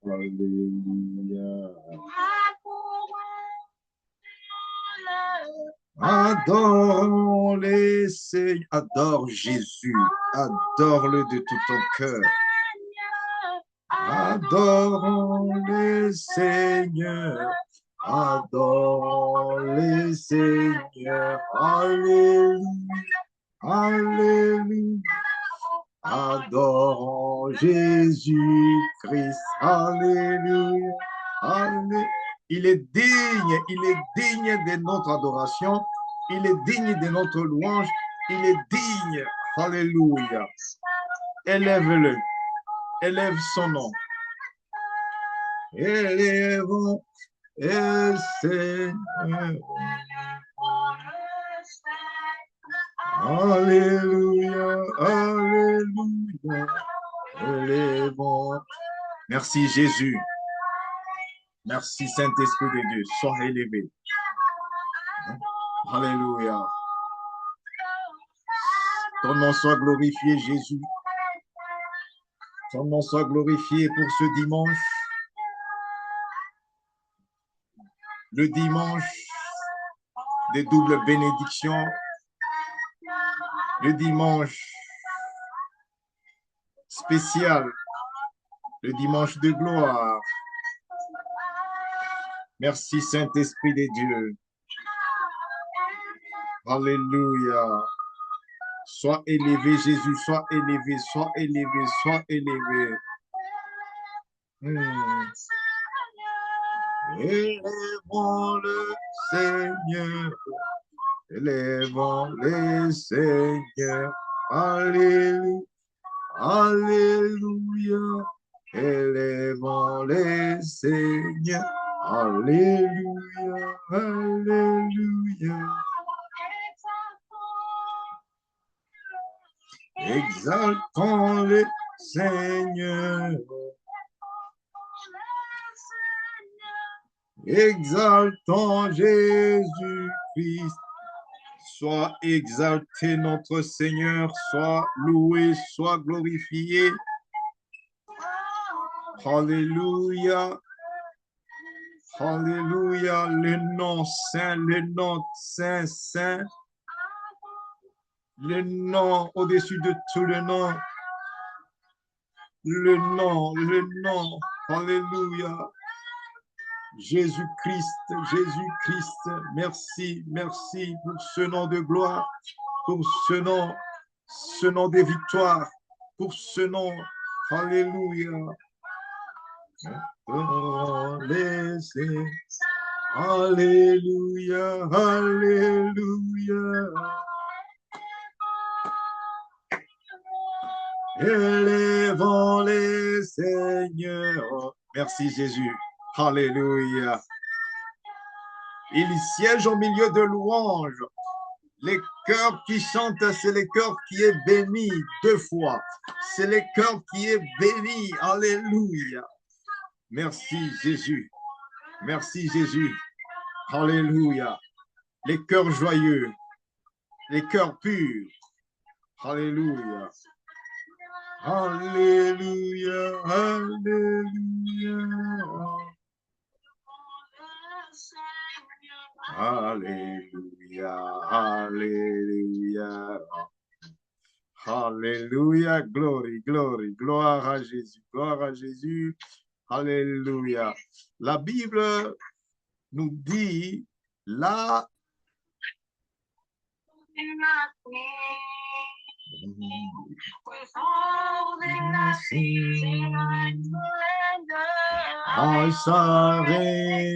Alléluia. Adore les Seigneurs. Adore Jésus. Adore-le de tout ton cœur. Adore les Seigneurs. Adore les Seigneurs. Alléluia. Alléluia. Adore Jésus-Christ. Alléluia. Alléluia. Il est digne de notre adoration. Il est digne de notre louange. Il est digne. Alléluia. Élève-le. Élève son nom. Élèvons le Seigneur. Alléluia, alléluia, élèvons. Merci Jésus. Merci Saint-Esprit de Dieu. Sois élevé. Alléluia. Ton nom soit glorifié, Jésus. Ton nom soit glorifié pour ce dimanche. Le dimanche des doubles bénédictions. Le dimanche spécial. Le dimanche de gloire. Merci Saint-Esprit de Dieu. Alléluia. Sois élevé, Jésus, sois élevé, sois élevé, sois élevé. Élèvons le Seigneur. Élèvons le Seigneur. Alléluia. Alléluia. Élèvons le Seigneur. Alléluia. Alléluia. Exaltons le Seigneur. Exaltons Jésus-Christ. Sois exalté notre Seigneur, sois loué, sois glorifié. Alléluia. Alléluia. Le nom saint, saint. Le nom au-dessus de tout le nom. Le nom. Alléluia. Jésus-Christ, Jésus-Christ, merci, merci pour ce nom de gloire, pour ce nom de victoire, pour ce nom, alléluia. Alléluia, alléluia. Élèvons les Seigneurs. Merci Jésus. Alléluia. Il siège au milieu de louanges. Les cœurs qui chantent, c'est les cœurs qui est béni 2 fois. C'est les cœurs qui est béni. Alléluia. Merci Jésus. Merci Jésus. Alléluia. Les cœurs joyeux. Les cœurs purs. Alléluia. Alléluia. Alléluia. Alléluia, alléluia, alléluia, gloire à Jésus, alléluia. La Bible nous dit là, I surrender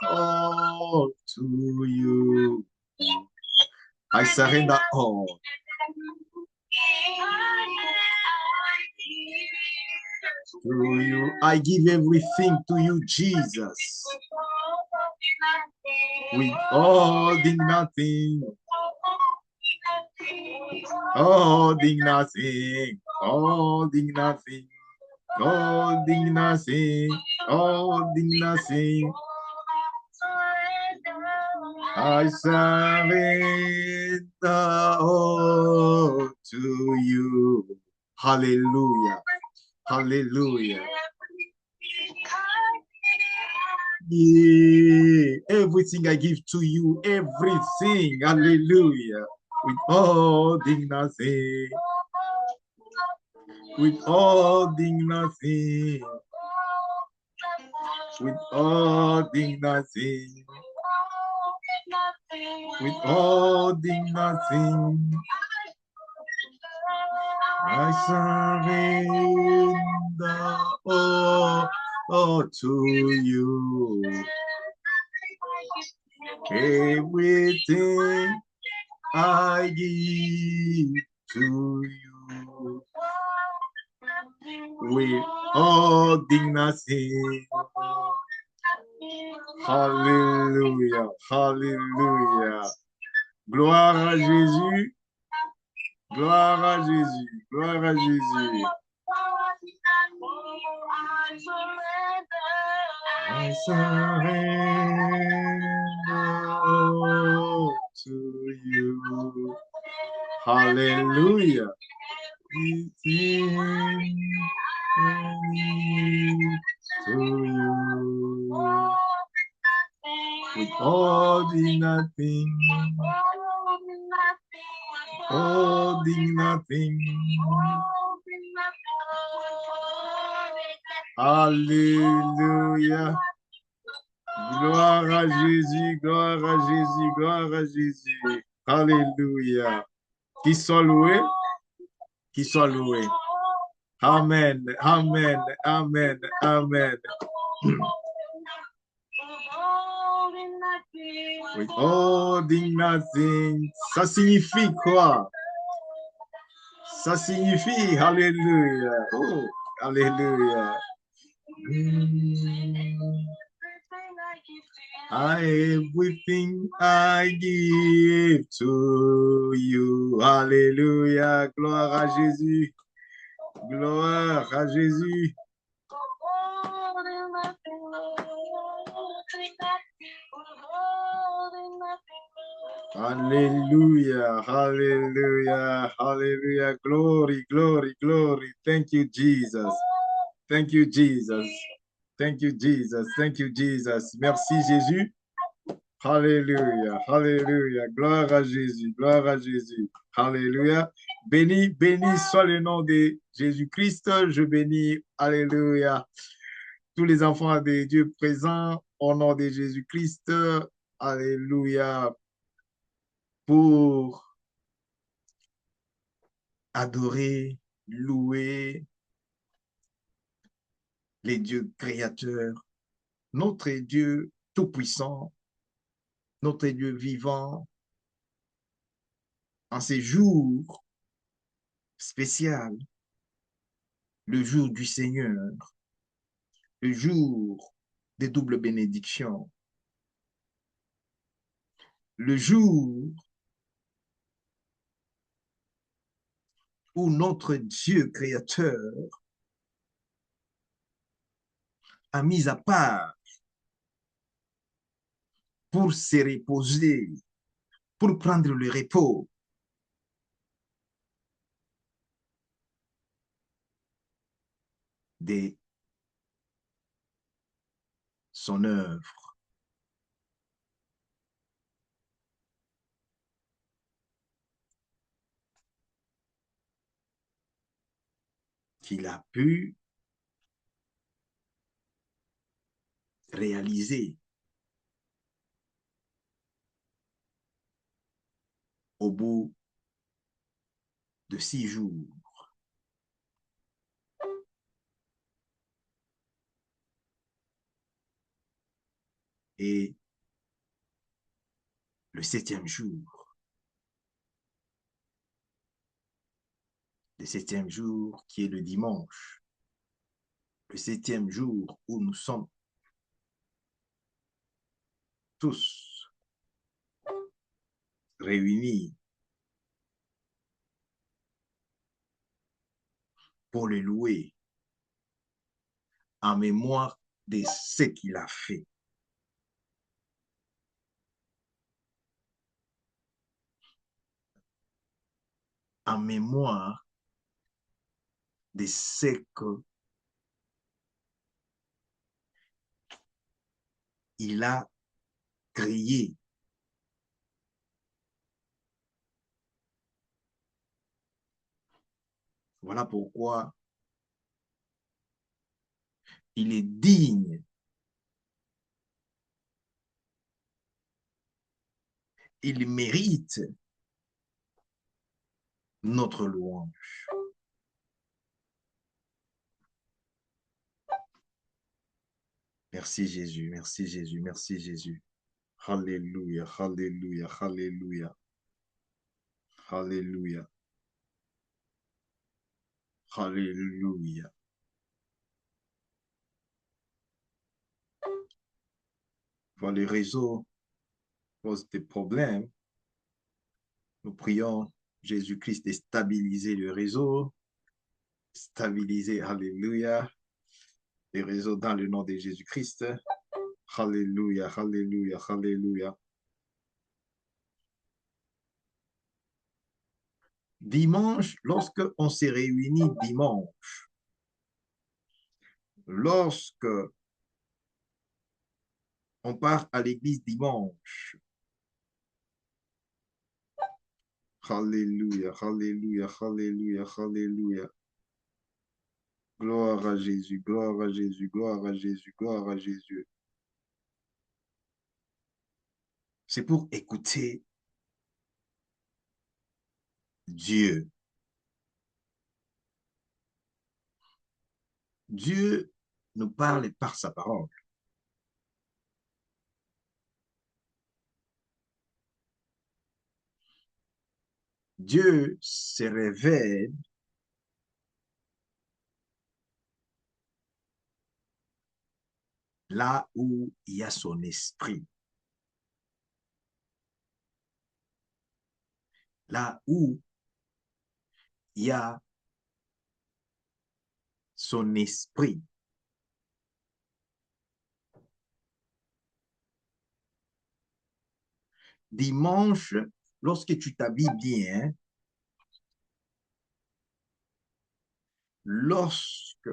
all to you. I surrender all. To you. I give everything to you, Jesus. Withholding nothing. Holding nothing. Holding nothing. Holding nothing, holding nothing. I surrender all to you. Hallelujah. Hallelujah. Yeah, everything I give to you, everything, hallelujah, withholding nothing, withholding nothing, withholding nothing, withholding nothing. I surrender all to you. Everything I give to you. Withholding nothing. Hallelujah, hallelujah. Gloire à Jésus. Gloire à Jésus, gloire à Jésus. I surrender to you. Hallelujah. Everything to you. Withholding nothing. Holding nothing. Alléluia. Gloire à Jésus, gloire à Jésus, gloire à Jésus. Alléluia. Qui soit loué, qui soit loué. Amen, amen, amen, amen. Withholding nothing. Ça signifie quoi? Ça signifie Alléluia. Oh, Alléluia. Everything I give to you. Alléluia. Gloire à Jésus. Gloire à Jésus. Hallelujah, hallelujah, hallelujah. Glory, glory, glory. Thank you, Jesus. Thank you, Jesus. Thank you, Jesus. Thank you, Jesus. Merci, Jésus. Hallelujah, hallelujah. Gloire à Jésus, gloire à Jésus. Hallelujah. Béni, béni soit le nom de Jésus-Christ. Je bénis, alléluia, tous les enfants de Dieu présents au nom de Jésus-Christ. Alléluia. Pour adorer, louer les dieux créateurs, notre Dieu tout-puissant, notre Dieu vivant, en ces jours spéciaux, le jour du Seigneur, le jour des doubles bénédictions, le jour où notre Dieu créateur a mis à part pour se reposer, pour prendre le repos de son œuvre. Qu'il a pu réaliser au bout de 6 jours. Et le 7e jour, le 7e jour qui est le dimanche, le 7e jour où nous sommes tous réunis pour le louer en mémoire de ce qu'il a fait. En mémoire de ce il a créé. Voilà pourquoi il est digne. Il mérite notre louange. Merci Jésus, merci Jésus, merci Jésus. Alléluia, alléluia, alléluia, alléluia, alléluia. Quand le réseau pose des problèmes, nous prions Jésus-Christ de stabiliser le réseau, stabiliser, alléluia, le réseau dans le nom de Jésus-Christ. Alléluia, alléluia, alléluia. Dimanche, lorsque on s'est réunis dimanche, lorsque on part à l'église dimanche, alléluia, alléluia, alléluia, alléluia. Gloire à Jésus, gloire à Jésus, gloire à Jésus, gloire à Jésus. C'est pour écouter Dieu. Dieu nous parle par sa parole. Dieu se révèle là où il y a son esprit. Là où il y a son esprit. Dimanche, lorsque tu t'habilles bien, lorsque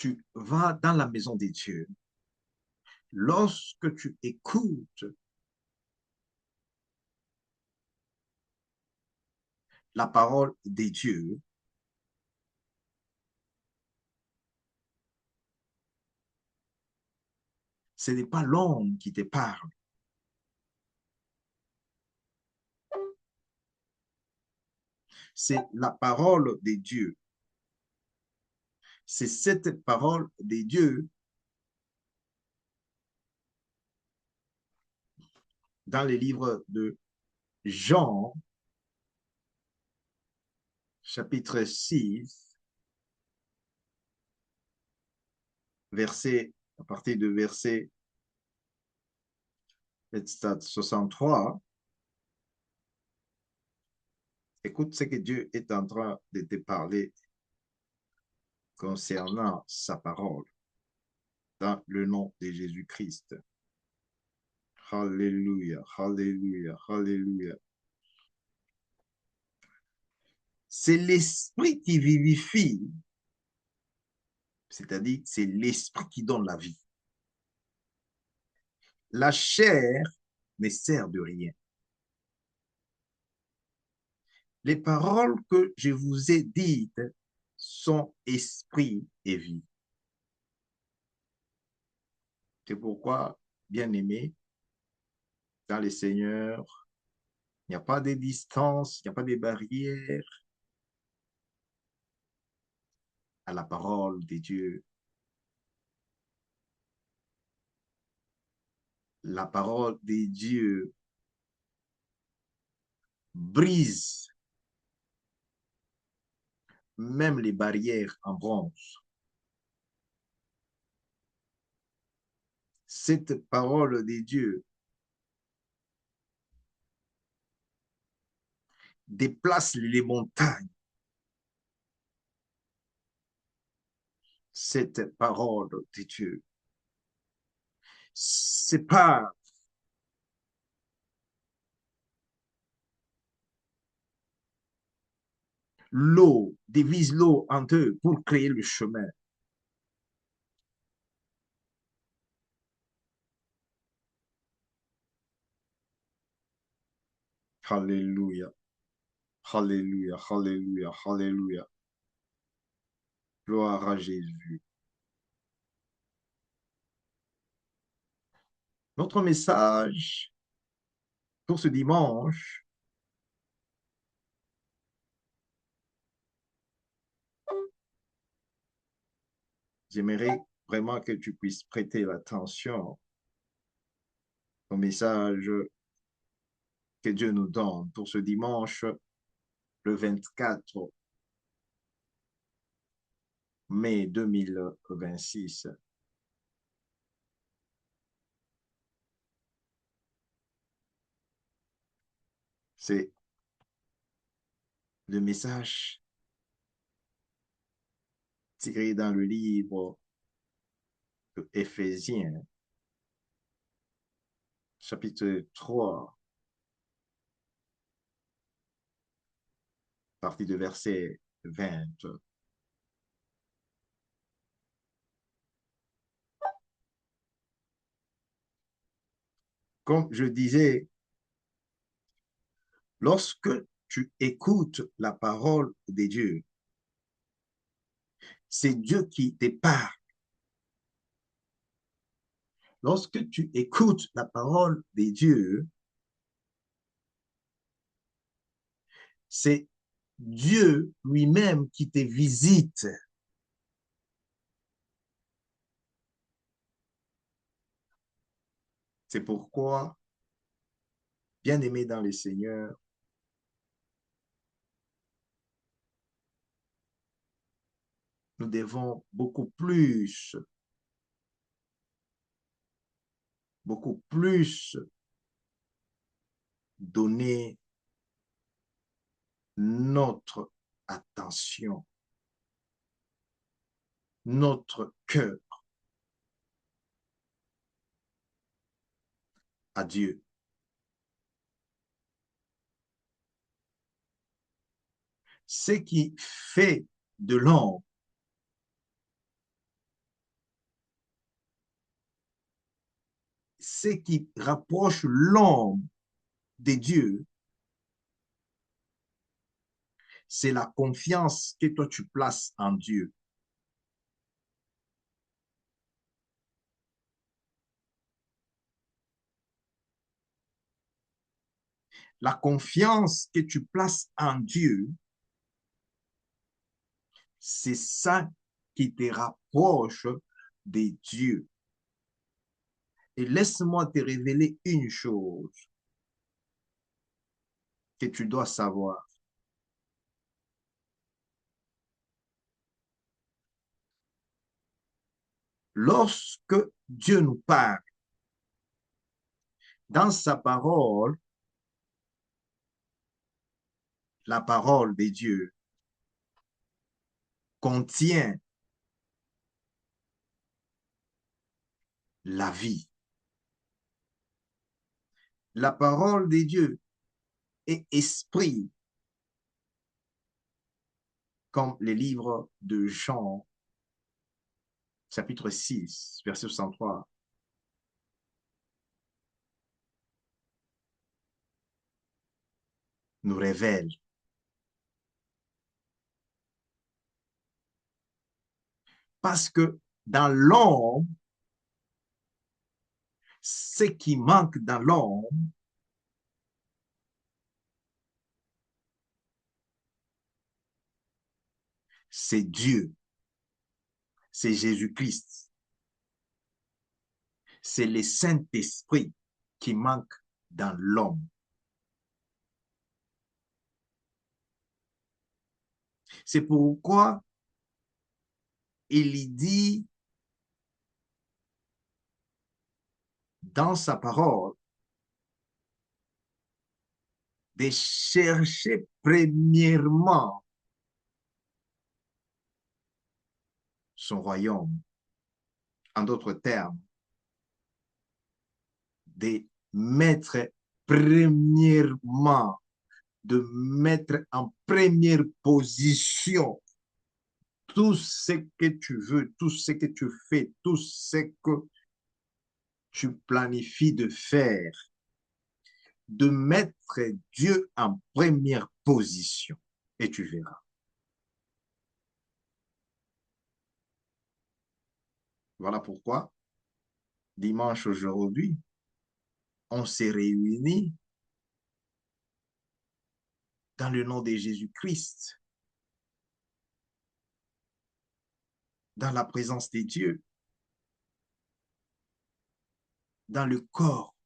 tu vas dans la maison de Dieu, lorsque tu écoutes la parole de Dieu, ce n'est pas l'homme qui te parle. C'est la parole de Dieu. C'est cette parole de Dieu dans le livre de Jean, chapitre 6, verset, à partir de verset 63. Écoute ce que Dieu est en train de te parler concernant sa parole dans le nom de Jésus-Christ. Alléluia, alléluia, alléluia. C'est l'esprit qui vivifie, c'est-à-dire c'est l'esprit qui donne la vie. La chair ne sert de rien. Les paroles que je vous ai dites sont esprit et vie. C'est pourquoi, bien-aimés, dans le Seigneur, il n'y a pas de distance, il n'y a pas de barrière à la parole de Dieu. La parole de Dieu brise même les barrières en bronze. Cette parole de Dieu déplace les montagnes. Cette parole de Dieu sépare l'eau, divise l'eau en deux pour créer le chemin. Alléluia. Alléluia. Alléluia. Alléluia. Gloire à Jésus. Notre message pour ce dimanche, j'aimerais vraiment que tu puisses prêter l'attention au message que Dieu nous donne pour ce dimanche, le 24 mai 2026. C'est le message tiré dans le livre de Éphésiens, chapitre 3, partie de verset 20. Comme je disais, lorsque tu écoutes la parole de Dieu, c'est Dieu qui te parle. Lorsque tu écoutes la parole de Dieu, c'est Dieu lui-même qui te visite. C'est pourquoi, bien-aimés dans le Seigneur, nous devons beaucoup plus donner notre attention, notre cœur à Dieu. Ce qui fait de l'homme ce qui rapproche l'homme de Dieu, c'est la confiance que toi tu places en Dieu. La confiance que tu places en Dieu, c'est ça qui te rapproche de Dieu. Et laisse-moi te révéler une chose que tu dois savoir. Lorsque Dieu nous parle dans sa parole, la parole de Dieu contient la vie. La parole de Dieu est esprit, comme les livres de Jean, chapitre 6, verset 63, nous révèle. Parce que dans l'homme, ce qui manque dans l'homme, c'est Dieu, c'est Jésus-Christ, c'est le Saint-Esprit qui manque dans l'homme. C'est pourquoi il dit dans sa parole de chercher premièrement son royaume. En d'autres termes, de mettre premièrement, de mettre en première position tout ce que tu veux, tout ce que tu fais, tout ce que tu planifies de faire. de mettre Dieu en première position. Et tu verras. Voilà pourquoi, dimanche aujourd'hui, on s'est réunis dans le nom de Jésus-Christ, dans la présence de Dieu, dans le corps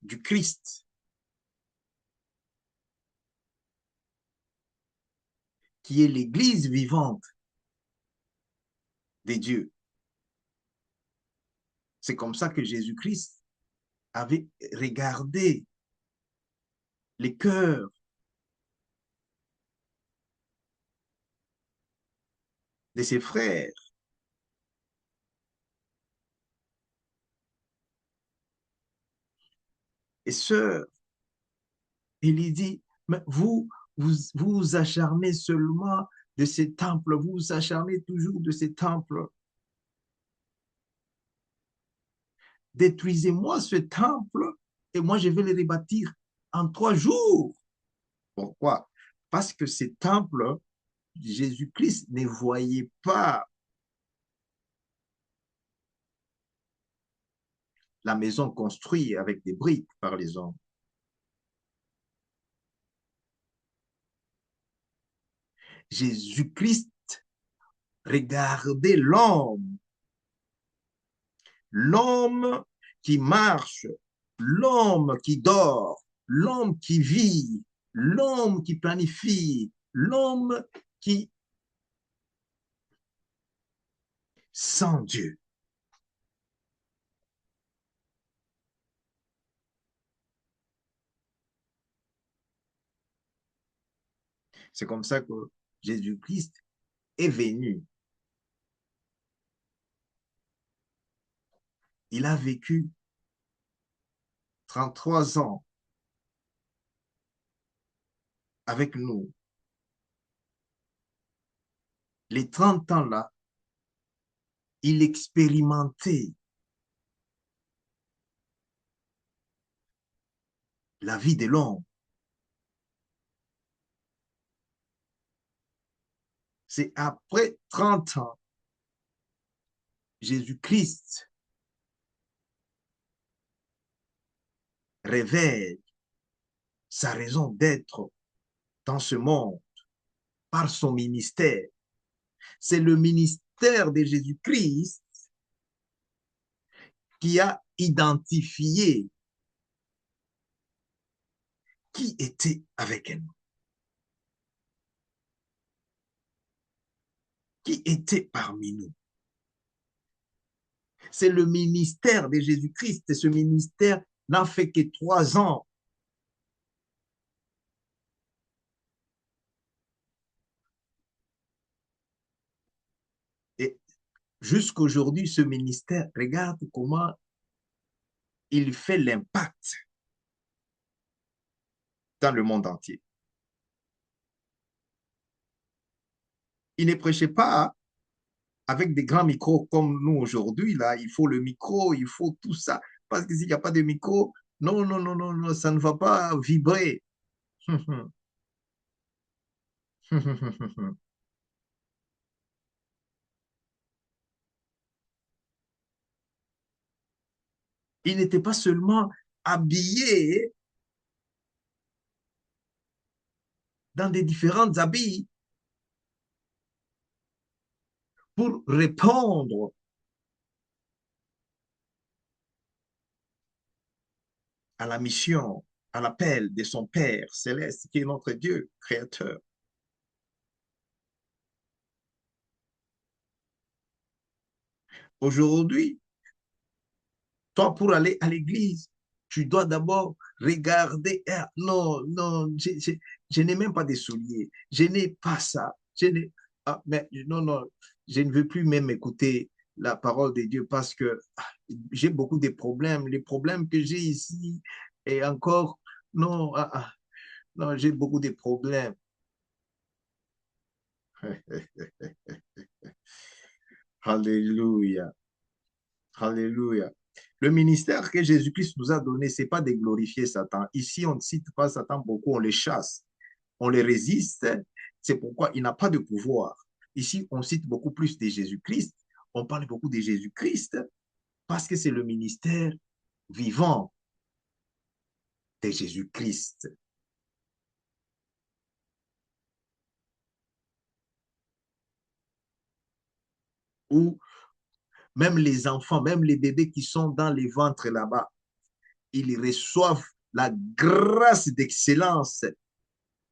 du Christ, qui est l'Église vivante de Dieu. C'est comme ça que Jésus-Christ avait regardé les cœurs de ses frères et sœurs. Il lui dit, mais vous acharnez seulement de ces temples, vous vous acharnez toujours de ces temples. Détruisez-moi ce temple et moi je vais le rebâtir en 3 jours. Pourquoi? Parce que ces temples, Jésus-Christ ne voyait pas la maison construite avec des briques par les hommes. Jésus-Christ regardait l'homme qui marche, l'homme qui dort, l'homme qui vit, l'homme qui planifie, l'homme qui, sans Dieu. C'est comme ça que Jésus-Christ est venu. Il a vécu 33 ans avec nous. Les 30 ans là, il expérimentait la vie de l'homme. C'est après 30 ans, Jésus-Christ révèle sa raison d'être dans ce monde par son ministère. C'est le ministère de Jésus-Christ qui a identifié qui était avec elle, qui était parmi nous. C'est le ministère de Jésus-Christ et ce ministère n'a fait que 3 ans. Et jusqu'aujourd'hui, ce ministère, regarde comment il fait l'impact dans le monde entier. Il ne prêchait pas avec des grands micros comme nous aujourd'hui. Là, il faut le micro, il faut tout ça. Parce que s'il n'y a pas de micro, non, non, non, non, non, ça ne va pas vibrer. Il n'était pas seulement habillé dans des différents habits pour répondre à la mission, à l'appel de son Père céleste, qui est notre Dieu créateur. Aujourd'hui, toi, pour aller à l'église, tu dois d'abord regarder. Non, non, je n'ai même pas de souliers. Je n'ai pas ça. Mais non, non, je ne veux plus même écouter la parole de Dieu parce que j'ai beaucoup de problèmes. Les problèmes que j'ai ici et encore, non, non, j'ai beaucoup de problèmes. Alléluia. Alléluia. Le ministère que Jésus-Christ nous a donné, ce n'est pas de glorifier Satan. Ici, on ne cite pas Satan beaucoup, on les chasse, on les résiste. C'est pourquoi il n'a pas de pouvoir. Ici, on cite beaucoup plus de Jésus-Christ. On parle beaucoup de Jésus-Christ parce que c'est le ministère vivant de Jésus-Christ. Où même les enfants, même les bébés qui sont dans les ventres là-bas, ils reçoivent la grâce d'excellence.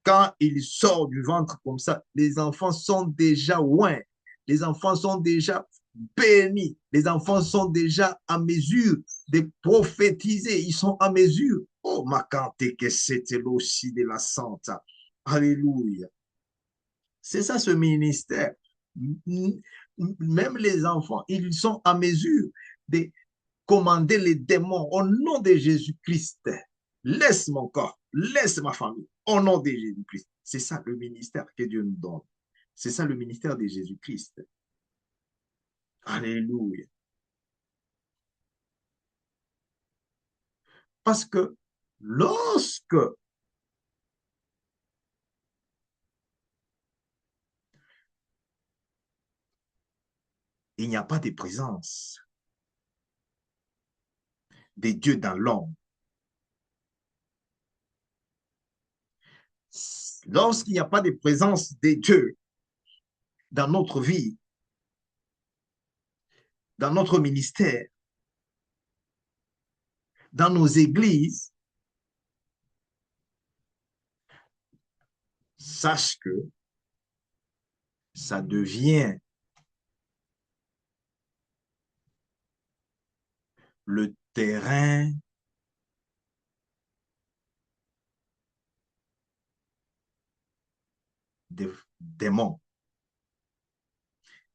Quand ils sortent du ventre comme ça, les enfants sont déjà loin. Les enfants sont déjà bénis. Les enfants sont déjà à mesure de prophétiser. Ils sont à mesure. Oh, ma cante que c'était aussi de la Santa. Alléluia. C'est ça ce ministère. Même les enfants, ils sont à mesure de commander les démons au nom de Jésus-Christ. Laisse mon corps, laisse ma famille, au nom de Jésus-Christ. C'est ça le ministère que Dieu nous donne. C'est ça le ministère de Jésus-Christ. Alléluia. Parce que lorsque il n'y a pas de présence de Dieu dans l'homme, lorsqu'il n'y a pas de présence de Dieu dans notre vie, dans notre ministère, dans nos églises, sache que ça devient le terrain des démons.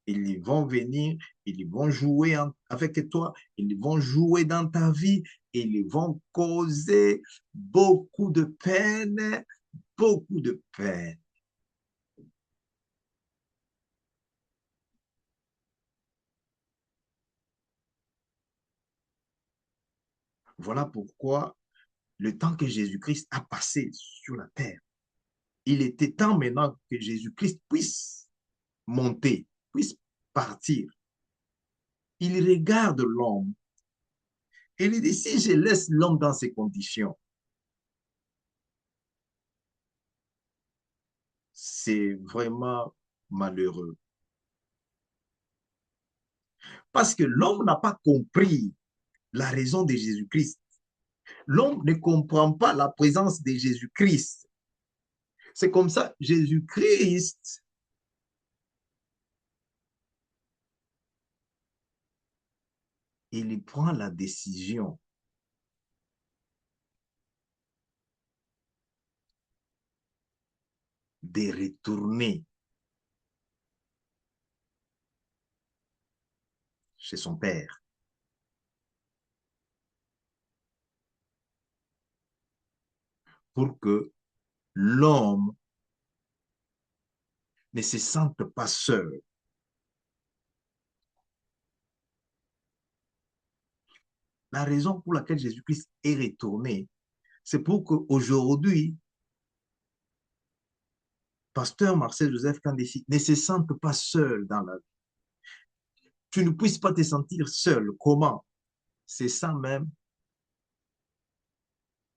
Ils vont venir, ils vont jouer avec toi, ils vont jouer dans ta vie, ils vont causer beaucoup de peine, beaucoup de peine. Voilà pourquoi le temps que Jésus-Christ a passé sur la terre, il était temps maintenant que Jésus-Christ puisse monter, puisse partir. Il regarde l'homme et il dit, si je laisse l'homme dans ces conditions, c'est vraiment malheureux. Parce que l'homme n'a pas compris la raison de Jésus-Christ. L'homme ne comprend pas la présence de Jésus-Christ. C'est comme ça, Jésus-Christ, il prend la décision de retourner chez son Père. Pour que l'homme ne se sente pas seul. La raison pour laquelle Jésus-Christ est retourné, c'est pour qu'aujourd'hui, pasteur Marcel Joseph Kandesi ne se sente pas seul dans la vie. Tu ne puisses pas te sentir seul. Comment? C'est ça même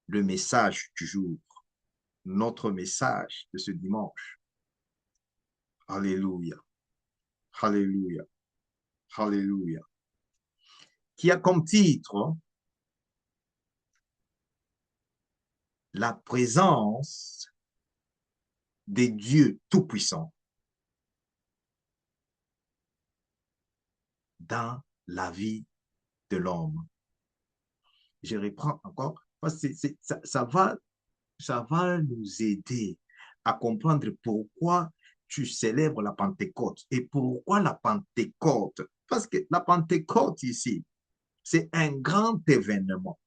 le message du jour, notre message de ce dimanche. Alléluia, Alléluia, Alléluia. Qui a comme titre la présence des dieux tout-puissants dans la vie de l'homme. Je reprends encore, parce que ça va nous aider à comprendre pourquoi tu célèbres la Pentecôte et pourquoi la Pentecôte. Parce que la Pentecôte ici, c'est un grand événement.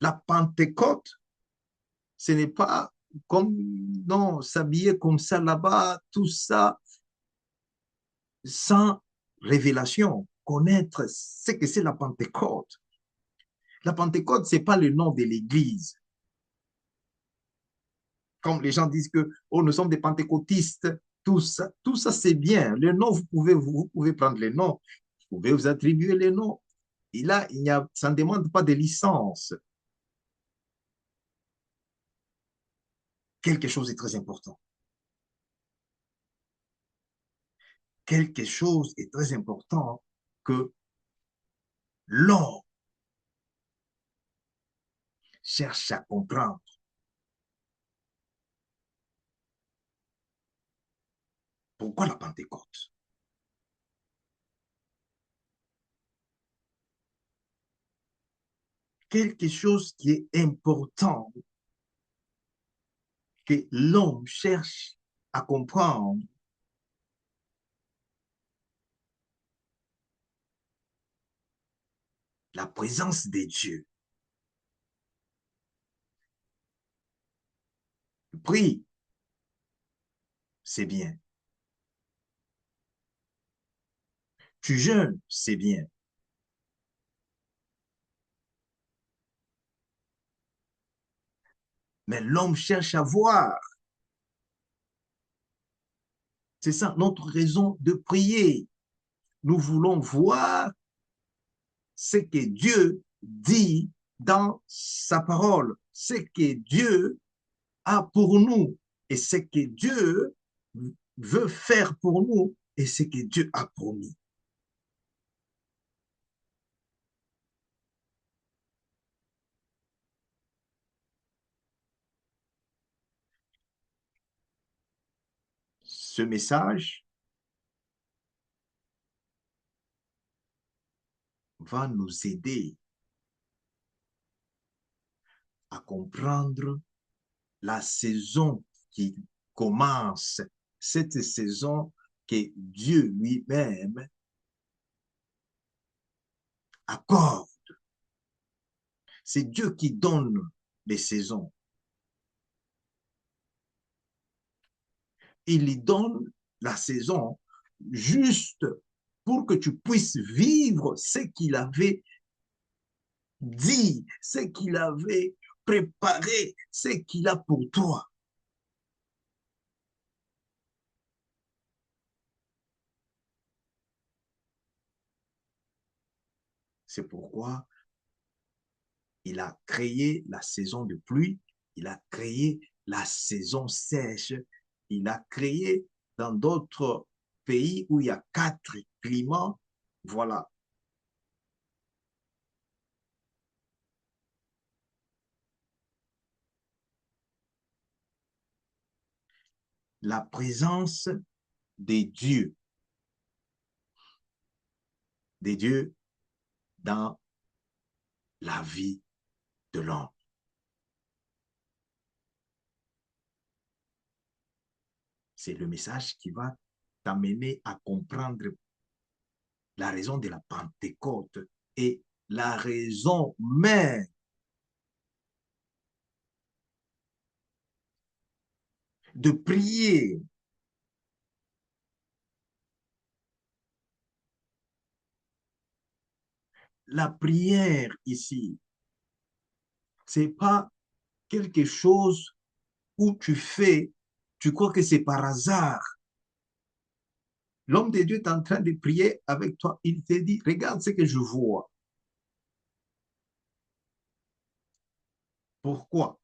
La Pentecôte, ce n'est pas comme, non, s'habiller comme ça là-bas, tout ça, sans révélation. connaître ce que c'est la Pentecôte. La Pentecôte, ce n'est pas le nom de l'Église. Comme les gens disent que oh, nous sommes des pentecôtistes, tout ça c'est bien. Le nom, vous pouvez prendre les noms, vous pouvez vous attribuer les noms. Et là, ça ne demande pas de licence. Quelque chose est très important. Quelque chose est très important que l'homme cherche à comprendre. Pourquoi la Pentecôte? Quelque chose qui est important que l'homme cherche à comprendre. La présence de Dieu. Prie, c'est bien. Tu jeûnes, c'est bien. Mais l'homme cherche à voir. C'est ça notre raison de prier. Nous voulons voir ce que Dieu dit dans sa parole, ce que Dieu a pour nous et ce que Dieu veut faire pour nous et ce que Dieu a promis. Ce message va nous aider à comprendre la saison qui commence, cette saison que Dieu lui-même accorde. C'est Dieu qui donne les saisons. Il lui donne la saison juste pour que tu puisses vivre ce qu'il avait dit, ce qu'il avait préparé, ce qu'il a pour toi. C'est pourquoi il a créé la saison de pluie, il a créé la saison sèche, il a créé dans d'autres pays où il y a 4 climats. Voilà. La présence des dieux dans la vie de l'homme. C'est le message qui va t'amener à comprendre la raison de la Pentecôte et la raison même de prier. La prière ici, c'est pas quelque chose où tu fais, tu crois que c'est par hasard. L'homme de Dieu est en train de prier avec toi. Il te dit, regarde ce que je vois. Pourquoi?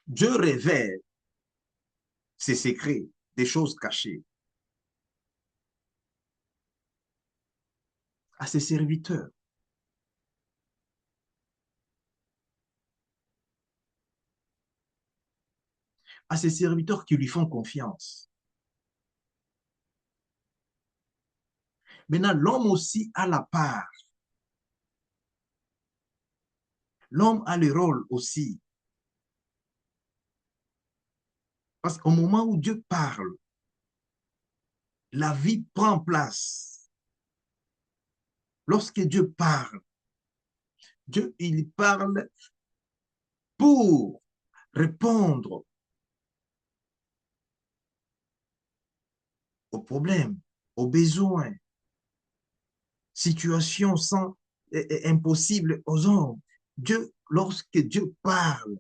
Dieu révèle ses secrets, des choses cachées à ses serviteurs, à ses serviteurs qui lui font confiance. Maintenant, l'homme aussi a la part. L'homme a le rôle aussi. Parce qu'au moment où Dieu parle, la vie prend place. Lorsque Dieu parle, Dieu, il parle pour répondre aux problèmes. aux besoins, situations impossibles aux hommes. Dieu, lorsque Dieu parle,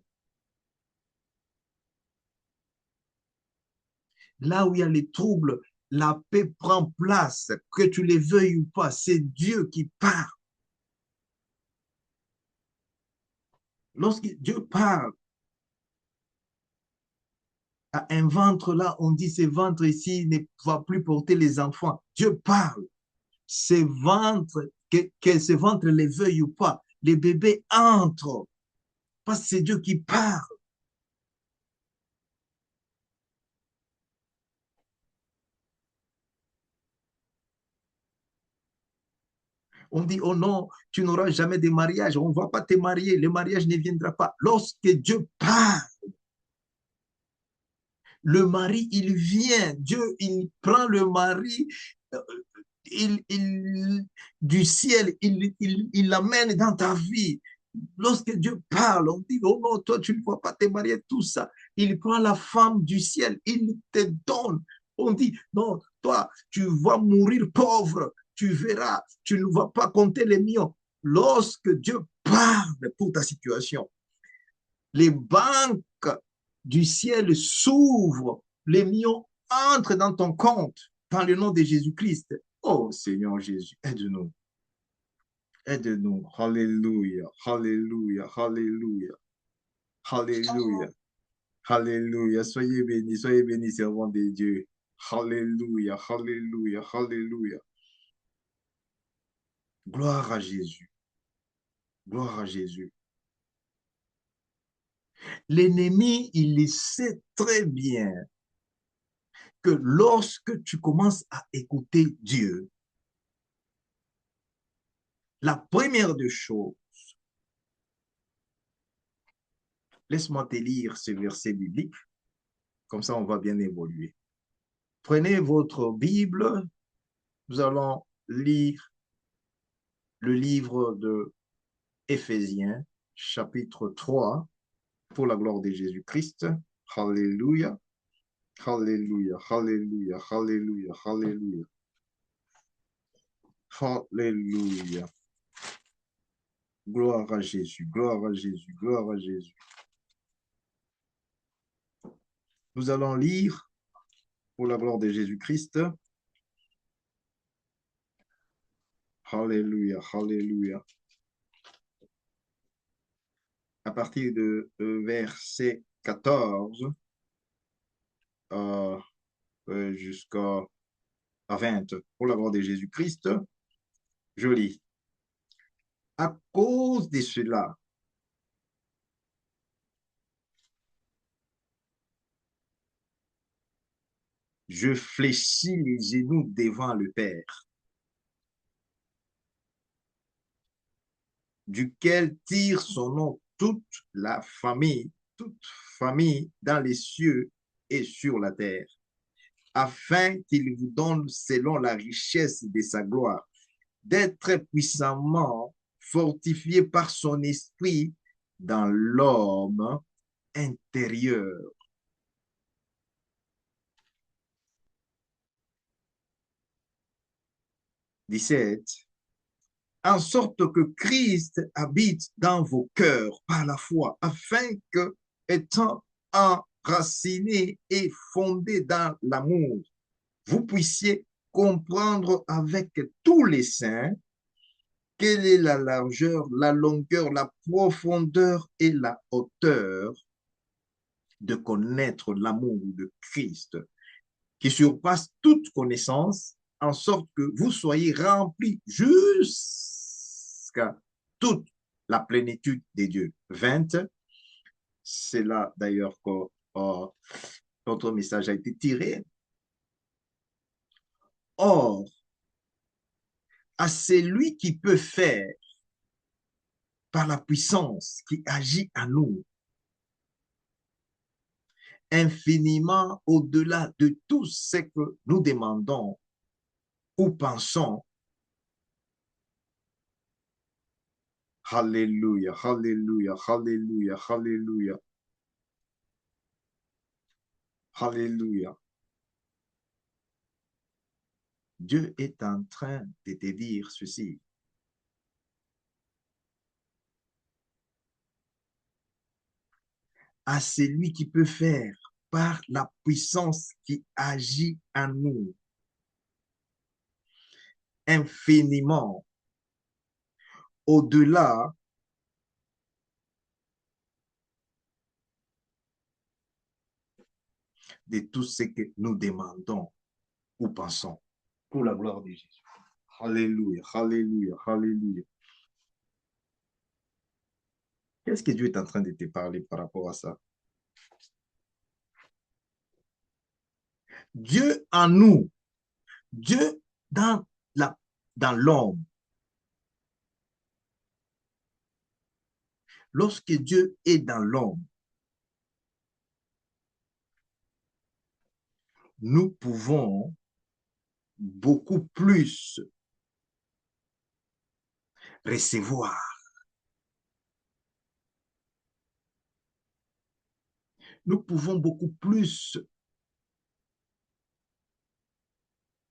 là où il y a les troubles, la paix prend place, que tu les veuilles ou pas, c'est Dieu qui parle. Lorsque Dieu parle à un ventre là, on dit ce ventre ici ne va plus porter les enfants. Dieu parle. Ces ventres, que ce ventre les veuille ou pas, les bébés entrent parce que c'est Dieu qui parle. On dit, oh non, tu n'auras jamais de mariage, on ne va pas te marier, le mariage ne viendra pas. Lorsque Dieu parle, le mari, il vient, Dieu, il prend le mari, euh, du ciel, il l'amène dans ta vie. Lorsque Dieu parle, on dit, oh non, toi, tu ne vas pas te marier, tout ça. Il prend la femme du ciel, il te donne. On dit, non, toi, tu vas mourir pauvre, tu verras, tu ne vas pas compter les millions. Lorsque Dieu parle pour ta situation, les banques du ciel s'ouvrent, les millions entrent dans ton compte, dans le nom de Jésus-Christ. Oh Seigneur Jésus, aide-nous. Aide-nous. Alléluia. Alléluia. Alléluia. Alléluia. Alléluia. Soyez bénis, servants de Dieu. Alléluia. Alléluia. Alléluia. Gloire à Jésus. Gloire à Jésus. L'ennemi, il sait très bien que lorsque tu commences à écouter Dieu, la première des choses, laisse-moi te lire ce verset biblique, comme ça on va bien évoluer. Prenez votre Bible, nous allons lire le livre de Éphésiens, chapitre 3, pour la gloire de Jésus-Christ. Alléluia, Alléluia, Alléluia, Alléluia, Alléluia, Alléluia. Gloire à Jésus, gloire à Jésus, gloire à Jésus. Nous allons lire pour la gloire de Jésus-Christ. Alléluia, Alléluia. À partir de verset 14 jusqu'à 20, pour la gloire de Jésus-Christ, je lis. À cause de cela, je fléchis les genoux devant le Père, duquel tire son nom toute famille dans les cieux et sur la terre, afin qu'il vous donne, selon la richesse de sa gloire, d'être puissamment fortifié par son esprit dans l'homme intérieur. 17. En sorte que Christ habite dans vos cœurs par la foi, afin que, étant enraciné et fondé dans l'amour, vous puissiez comprendre avec tous les saints quelle est la largeur, la longueur, la profondeur et la hauteur, de connaître l'amour de Christ qui surpasse toute connaissance, en sorte que vous soyez remplis jusqu'à toute la plénitude des dieux. 20, c'est là d'ailleurs que notre message a été tiré. Or, à celui qui peut faire par la puissance qui agit à nous, infiniment au-delà de tout ce que nous demandons ou pensons. Alléluia, Alléluia, Alléluia, Alléluia, Alléluia. Dieu est en train de te dire ceci. À celui qui peut faire par la puissance qui agit en nous infiniment au-delà de tout ce que nous demandons ou pensons. Pour la gloire de Jésus. Alléluia, alléluia, alléluia. Qu'est-ce que Dieu est en train de te parler par rapport à ça? Dieu en nous, Dieu dans dans l'homme. Lorsque Dieu est dans l'homme, nous pouvons beaucoup plus recevoir. Nous pouvons beaucoup plus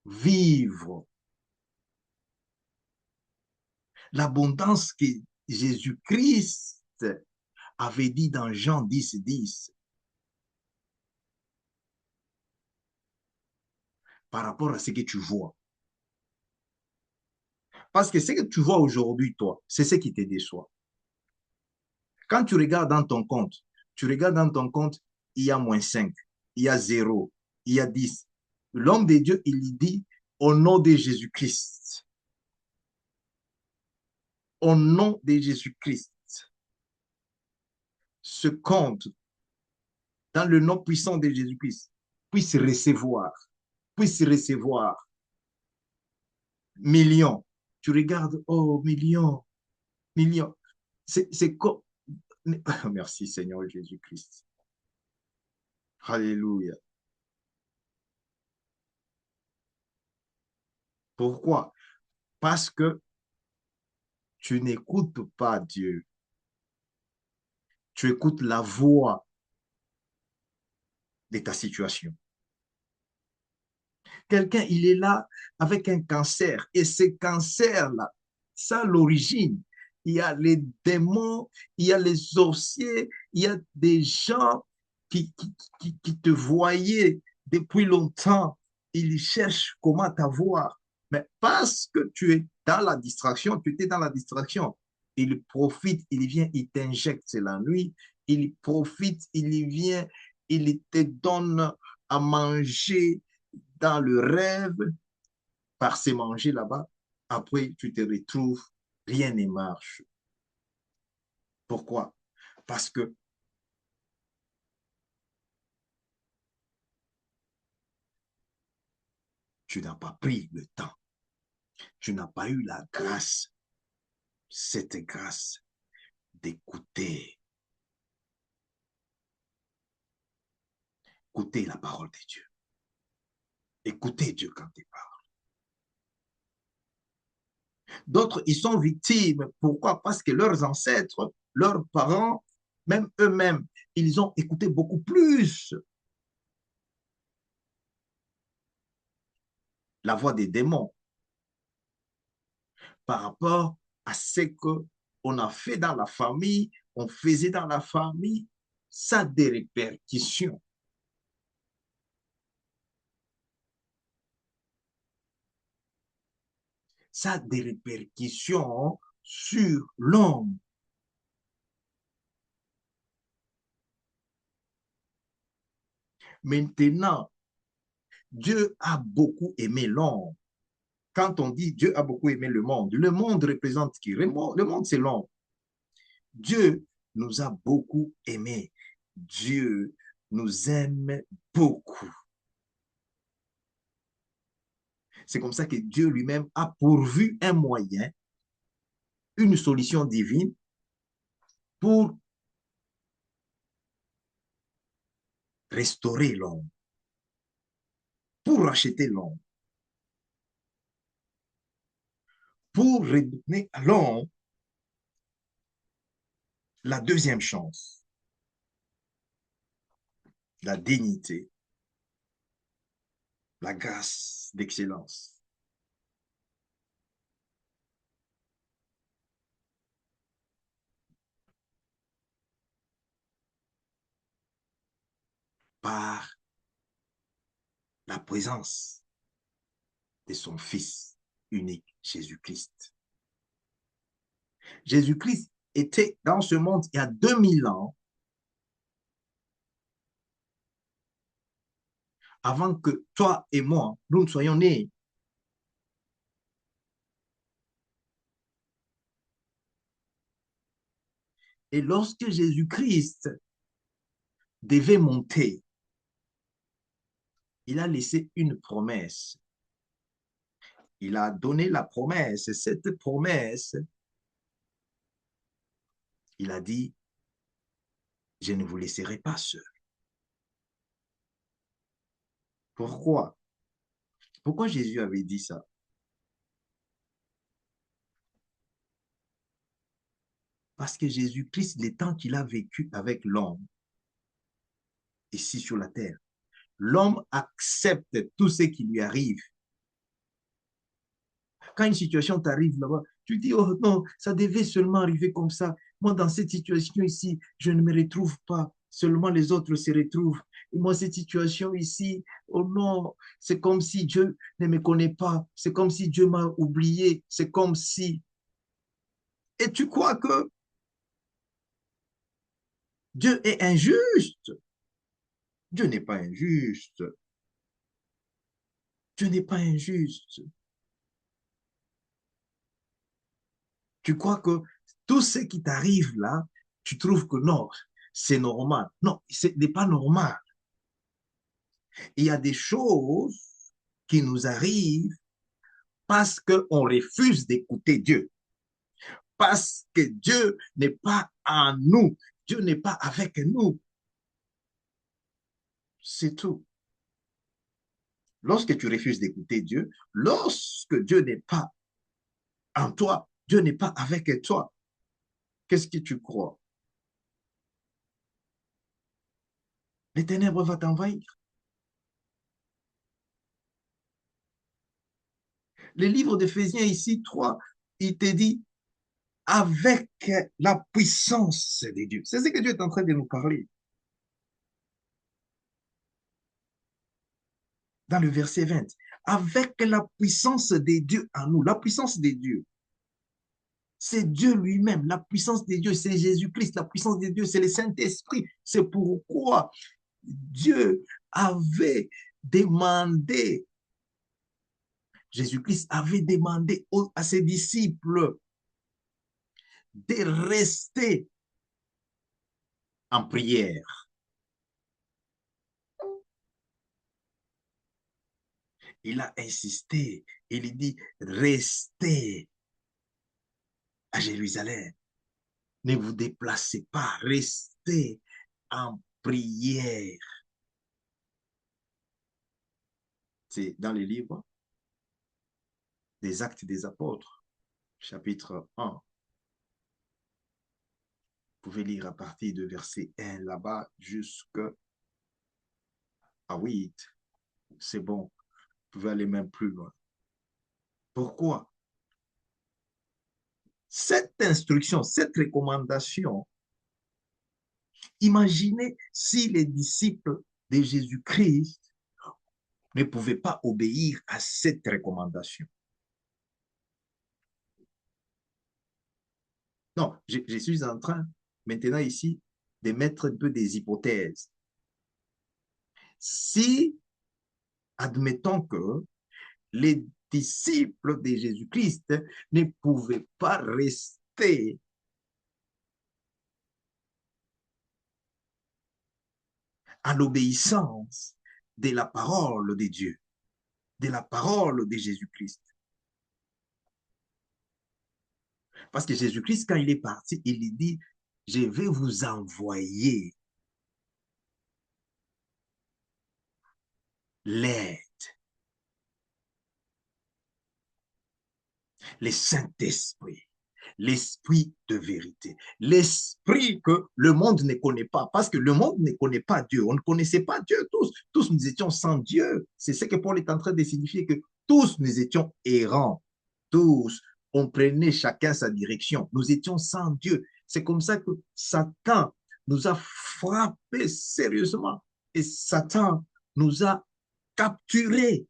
vivre l'abondance que Jésus-Christ avait dit dans Jean 10, 10 par rapport à ce que tu vois. Parce que ce que tu vois aujourd'hui, toi, c'est ce qui te déçoit. Quand tu regardes dans ton compte, tu regardes dans ton compte, il y a -5, il y a 0, il y a 10. L'homme de Dieu, il dit au nom de Jésus-Christ. Au nom de Jésus-Christ. Ce compte, dans le nom puissant de Jésus-Christ, puisse recevoir millions. Tu regardes, oh, millions, millions. C'est comme... Merci Seigneur Jésus-Christ. Alléluia. Pourquoi? Parce que tu n'écoutes pas Dieu. Tu écoutes la voix de ta situation. Quelqu'un, il est là avec un cancer et ce cancer-là, ça l'origine. Il y a les démons, il y a les sorciers, il y a des gens qui te voyaient depuis longtemps. Ils cherchent comment t'avoir. Mais parce que tu es dans la distraction, tu étais dans la distraction, il profite, il vient, il t'injecte la nuit, il profite, il vient, il te donne à manger dans le rêve, par se manger là-bas. Après, tu te retrouves, rien ne marche. Pourquoi? Parce que tu n'as pas pris le temps. Tu n'as pas eu la grâce, cette grâce d'écouter. Écouter la parole de Dieu. Écouter Dieu quand il parle. D'autres, ils sont victimes. Pourquoi? Parce que leurs ancêtres, leurs parents, même eux-mêmes, ils ont écouté beaucoup plus la voix des démons par rapport à ce qu'on a fait dans la famille, on faisait dans la famille, ça a des répercussions. Ça a des répercussions sur l'homme. Maintenant, Dieu a beaucoup aimé l'homme. Quand on dit Dieu a beaucoup aimé le monde représente qui? Le monde, c'est l'homme. Dieu nous a beaucoup aimés. Dieu nous aime beaucoup. C'est comme ça que Dieu lui-même a pourvu un moyen, une solution divine pour restaurer l'homme, pour racheter l'homme, pour redonner à l'homme la deuxième chance, la dignité, la grâce d'excellence. par la présence de son Fils unique, Jésus-Christ. Jésus-Christ était dans ce monde il y a 2000 ans, avant que toi et moi, nous ne soyons nés. Et lorsque Jésus-Christ devait monter, il a laissé une promesse. Il a donné la promesse. Cette promesse, il a dit, je ne vous laisserai pas seul. Pourquoi? Pourquoi Jésus avait dit ça? Parce que Jésus-Christ, les temps qu'il a vécu avec l'homme, ici sur la terre, l'homme accepte tout ce qui lui arrive. Quand une situation t'arrive là-bas, tu dis, oh non, ça devait seulement arriver comme ça. Moi, dans cette situation ici, je ne me retrouve pas. Seulement les autres se retrouvent. Et moi, cette situation ici, oh non, c'est comme si Dieu ne me connaît pas. C'est comme si Dieu m'a oublié. C'est comme si... Et tu crois que Dieu est injuste? Dieu n'est pas injuste. Dieu n'est pas injuste. Tu crois que tout ce qui t'arrive là, tu trouves que non, c'est normal. Non, ce n'est pas normal. Il y a des choses qui nous arrivent parce qu'on refuse d'écouter Dieu. Parce que Dieu n'est pas en nous. Dieu n'est pas avec nous. C'est tout. Lorsque tu refuses d'écouter Dieu, lorsque Dieu n'est pas en toi, Dieu n'est pas avec toi, qu'est-ce que tu crois? Les ténèbres vont t'envahir. Le livre d'Éphésiens ici, 3, il te dit avec la puissance de Dieu. C'est ce que Dieu est en train de nous parler. Dans le verset 20, avec la puissance de Dieu en nous, la puissance de Dieu, c'est Dieu lui-même, la puissance de Dieu, c'est Jésus-Christ, la puissance de Dieu, c'est le Saint-Esprit. C'est pourquoi Dieu avait demandé, Jésus-Christ avait demandé à ses disciples de rester en prière. Il a insisté, il dit, restez à Jérusalem. Ne vous déplacez pas, restez en prière. C'est dans le livre des Actes des Apôtres, chapitre 1. Vous pouvez lire à partir de verset 1 là-bas jusqu'à 8. C'est bon, vous pouvez aller même plus loin. Pourquoi? Cette instruction, cette recommandation, imaginez si les disciples de Jésus-Christ ne pouvaient pas obéir à cette recommandation. Non, je suis en train maintenant ici de mettre un peu des hypothèses. Si, admettons que les disciples de Jésus-Christ ne pouvaient pas rester à l'obéissance de la parole de Dieu, de la parole de Jésus-Christ. Parce que Jésus-Christ, quand il est parti, il dit, je vais vous envoyer l'aide, le Saint-Esprit, l'esprit de vérité, l'esprit que le monde ne connaît pas, parce que le monde ne connaît pas Dieu. On ne connaissait pas Dieu tous. Tous nous étions sans Dieu. C'est ce que Paul est en train de signifier, que tous nous étions errants. Tous, on prenait chacun sa direction. Nous étions sans Dieu. C'est comme ça que Satan nous a frappés sérieusement. Et Satan nous a capturés.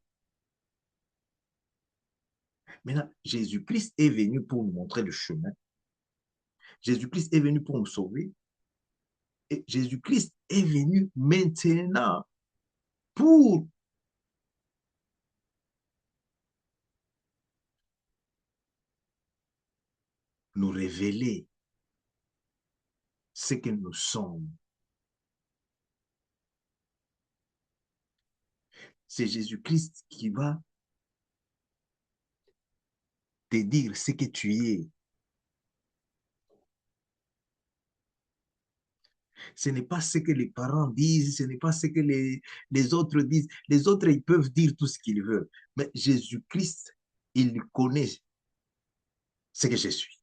Maintenant, Jésus-Christ est venu pour nous montrer le chemin. Jésus-Christ est venu pour nous sauver. Et Jésus-Christ est venu maintenant pour nous révéler ce que nous sommes. C'est Jésus-Christ qui va te dire ce que tu es. Ce n'est pas ce que les parents disent, ce n'est pas ce que les autres disent. Les autres, ils peuvent dire tout ce qu'ils veulent. Mais Jésus-Christ, il connaît ce que je suis.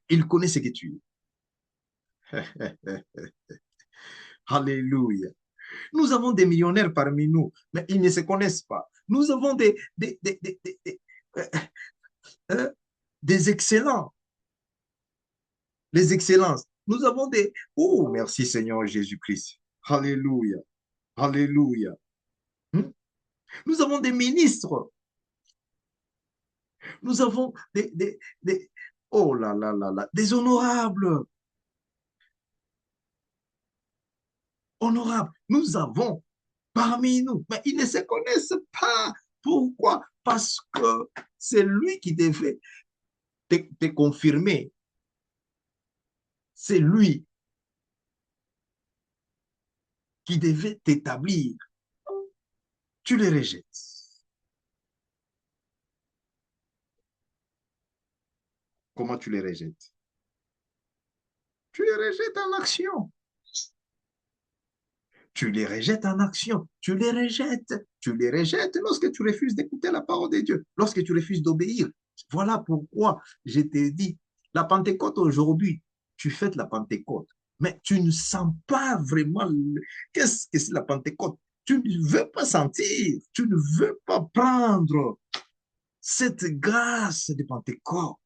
Il connaît ce que tu es. Alléluia. Nous avons des millionnaires parmi nous, mais ils ne se connaissent pas. Nous avons euh, des excellents, les excellences. Nous avons des... Oh, merci Seigneur Jésus-Christ. Alléluia. Alléluia. Hmm? Nous avons des ministres. Nous avons oh là là là là, des honorables. Honorables. Nous avons parmi nous, mais ils ne se connaissent pas. Pourquoi? Parce que c'est lui qui devait te confirmer. C'est lui qui devait t'établir. Tu les rejettes. Comment tu les rejettes? Tu les rejettes en action. Tu les rejettes en action. Tu les rejettes. Tu les rejettes lorsque tu refuses d'écouter la parole de Dieu, lorsque tu refuses d'obéir. Voilà pourquoi je t'ai dit, la Pentecôte aujourd'hui, tu fêtes la Pentecôte, mais tu ne sens pas vraiment qu'est-ce que c'est la Pentecôte. Tu ne veux pas sentir, tu ne veux pas prendre cette grâce de Pentecôte.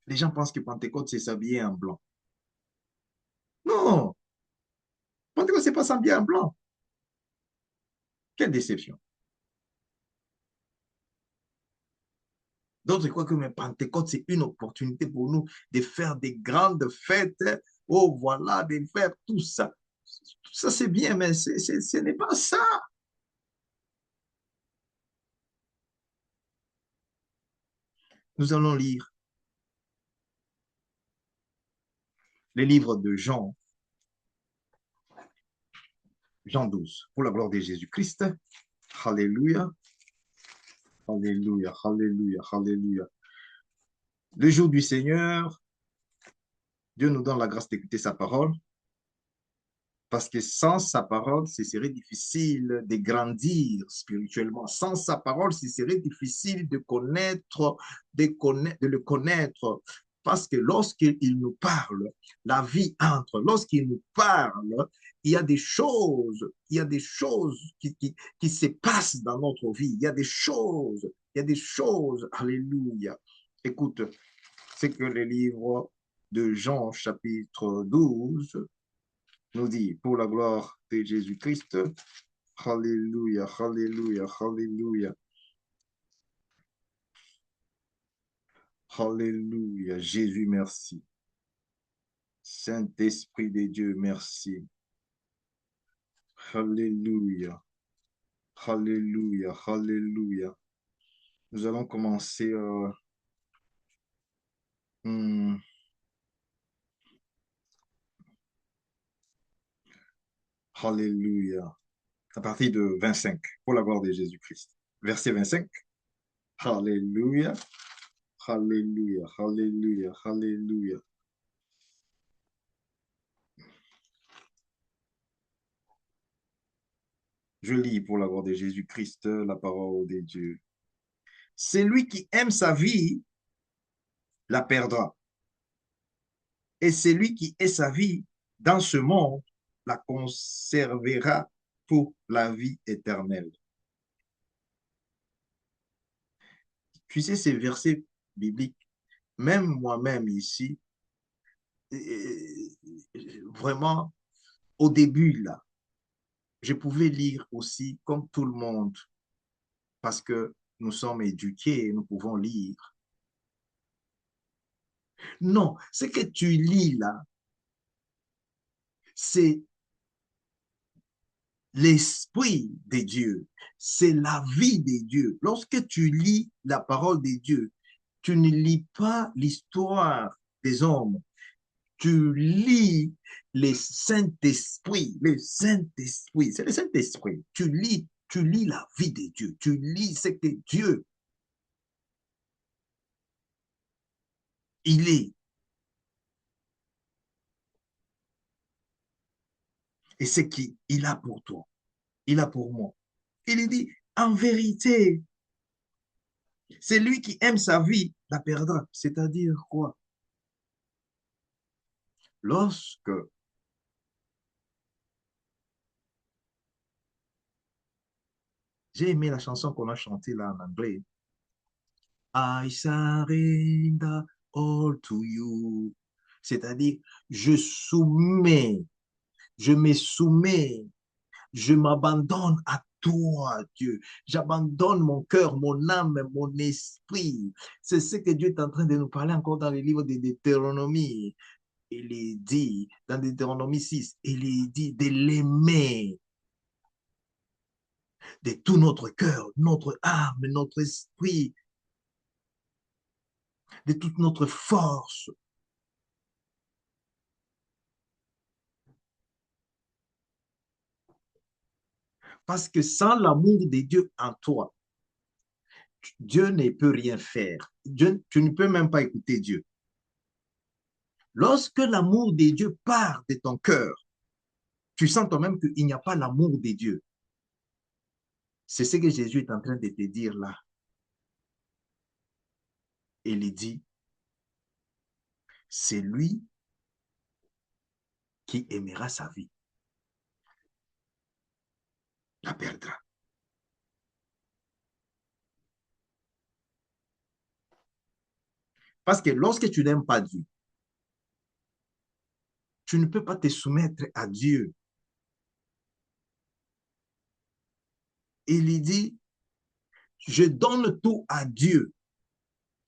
Les gens pensent que Pentecôte, c'est s'habiller en blanc. Non, Pentecôte, c'est pas s'habiller en blanc. Quelle déception. D'autres croient que mais Pentecôte, c'est une opportunité pour nous de faire des grandes fêtes. Oh, voilà, de faire tout ça. Tout ça, c'est bien, mais ce n'est pas ça. Nous allons lire les livres de Jean, Jean 12, pour la gloire de Jésus-Christ. Alléluia, alléluia, alléluia, alléluia. Le jour du Seigneur, Dieu nous donne la grâce d'écouter sa parole. Parce que sans sa parole, ce serait difficile de grandir spirituellement. Sans sa parole, ce serait difficile de le connaître. Parce que lorsqu'il nous parle, la vie entre. Lorsqu'il nous parle, il y a des choses qui se passent dans notre vie. Il y a des choses. Alléluia. Écoute, c'est que le livre de Jean, chapitre 12, nous dit, pour la gloire de Jésus-Christ, Alléluia, Alléluia, Alléluia, Alléluia, Jésus, merci. Saint-Esprit de Dieu, merci. Alléluia, Alléluia, Alléluia. Nous allons commencer. Hmm, Alléluia. À partir de 25, pour la gloire de Jésus-Christ. Verset 25. Alléluia, Alléluia, Alléluia, Alléluia. Je lis pour la gloire de Jésus-Christ la parole de Dieu. Celui qui aime sa vie la perdra. Et celui qui est sa vie dans ce monde la conservera pour la vie éternelle. Tu sais, ces versets bibliques, même moi-même ici, vraiment, au début, là, je pouvais lire aussi comme tout le monde parce que nous sommes éduqués et nous pouvons lire. Non, ce que tu lis là, c'est l'esprit de Dieu, c'est la vie de Dieu. Lorsque tu lis la parole de Dieu, tu ne lis pas l'histoire des hommes, tu lis le Saint-Esprit, c'est le Saint-Esprit. Tu lis la vie de Dieu, tu lis ce que Dieu, il est, et ce qu'il a pour toi, il a pour moi. Il dit, en vérité, c'est lui qui aime sa vie, la perdra. C'est-à-dire quoi? Lorsque j'ai aimé la chanson qu'on a chantée là en anglais, I surrender all to you. C'est-à-dire, je me soumets, je m'abandonne à toi, Dieu. J'abandonne mon cœur, mon âme, mon esprit. C'est ce que Dieu est en train de nous parler encore dans le livre de Deutéronomie. Il est dit, dans Deutéronomie 6, il est dit de l'aimer de tout notre cœur, notre âme, notre esprit, de toute notre force. Parce que sans l'amour de Dieu en toi, Dieu ne peut rien faire. Dieu, tu ne peux même pas écouter Dieu. Lorsque l'amour de Dieu part de ton cœur, tu sens toi-même qu'il n'y a pas l'amour de Dieu. C'est ce que Jésus est en train de te dire là. Il dit, c'est lui qui aimera sa vie, la perdra. Parce que lorsque tu n'aimes pas Dieu, tu ne peux pas te soumettre à Dieu. Il dit, je donne tout à Dieu.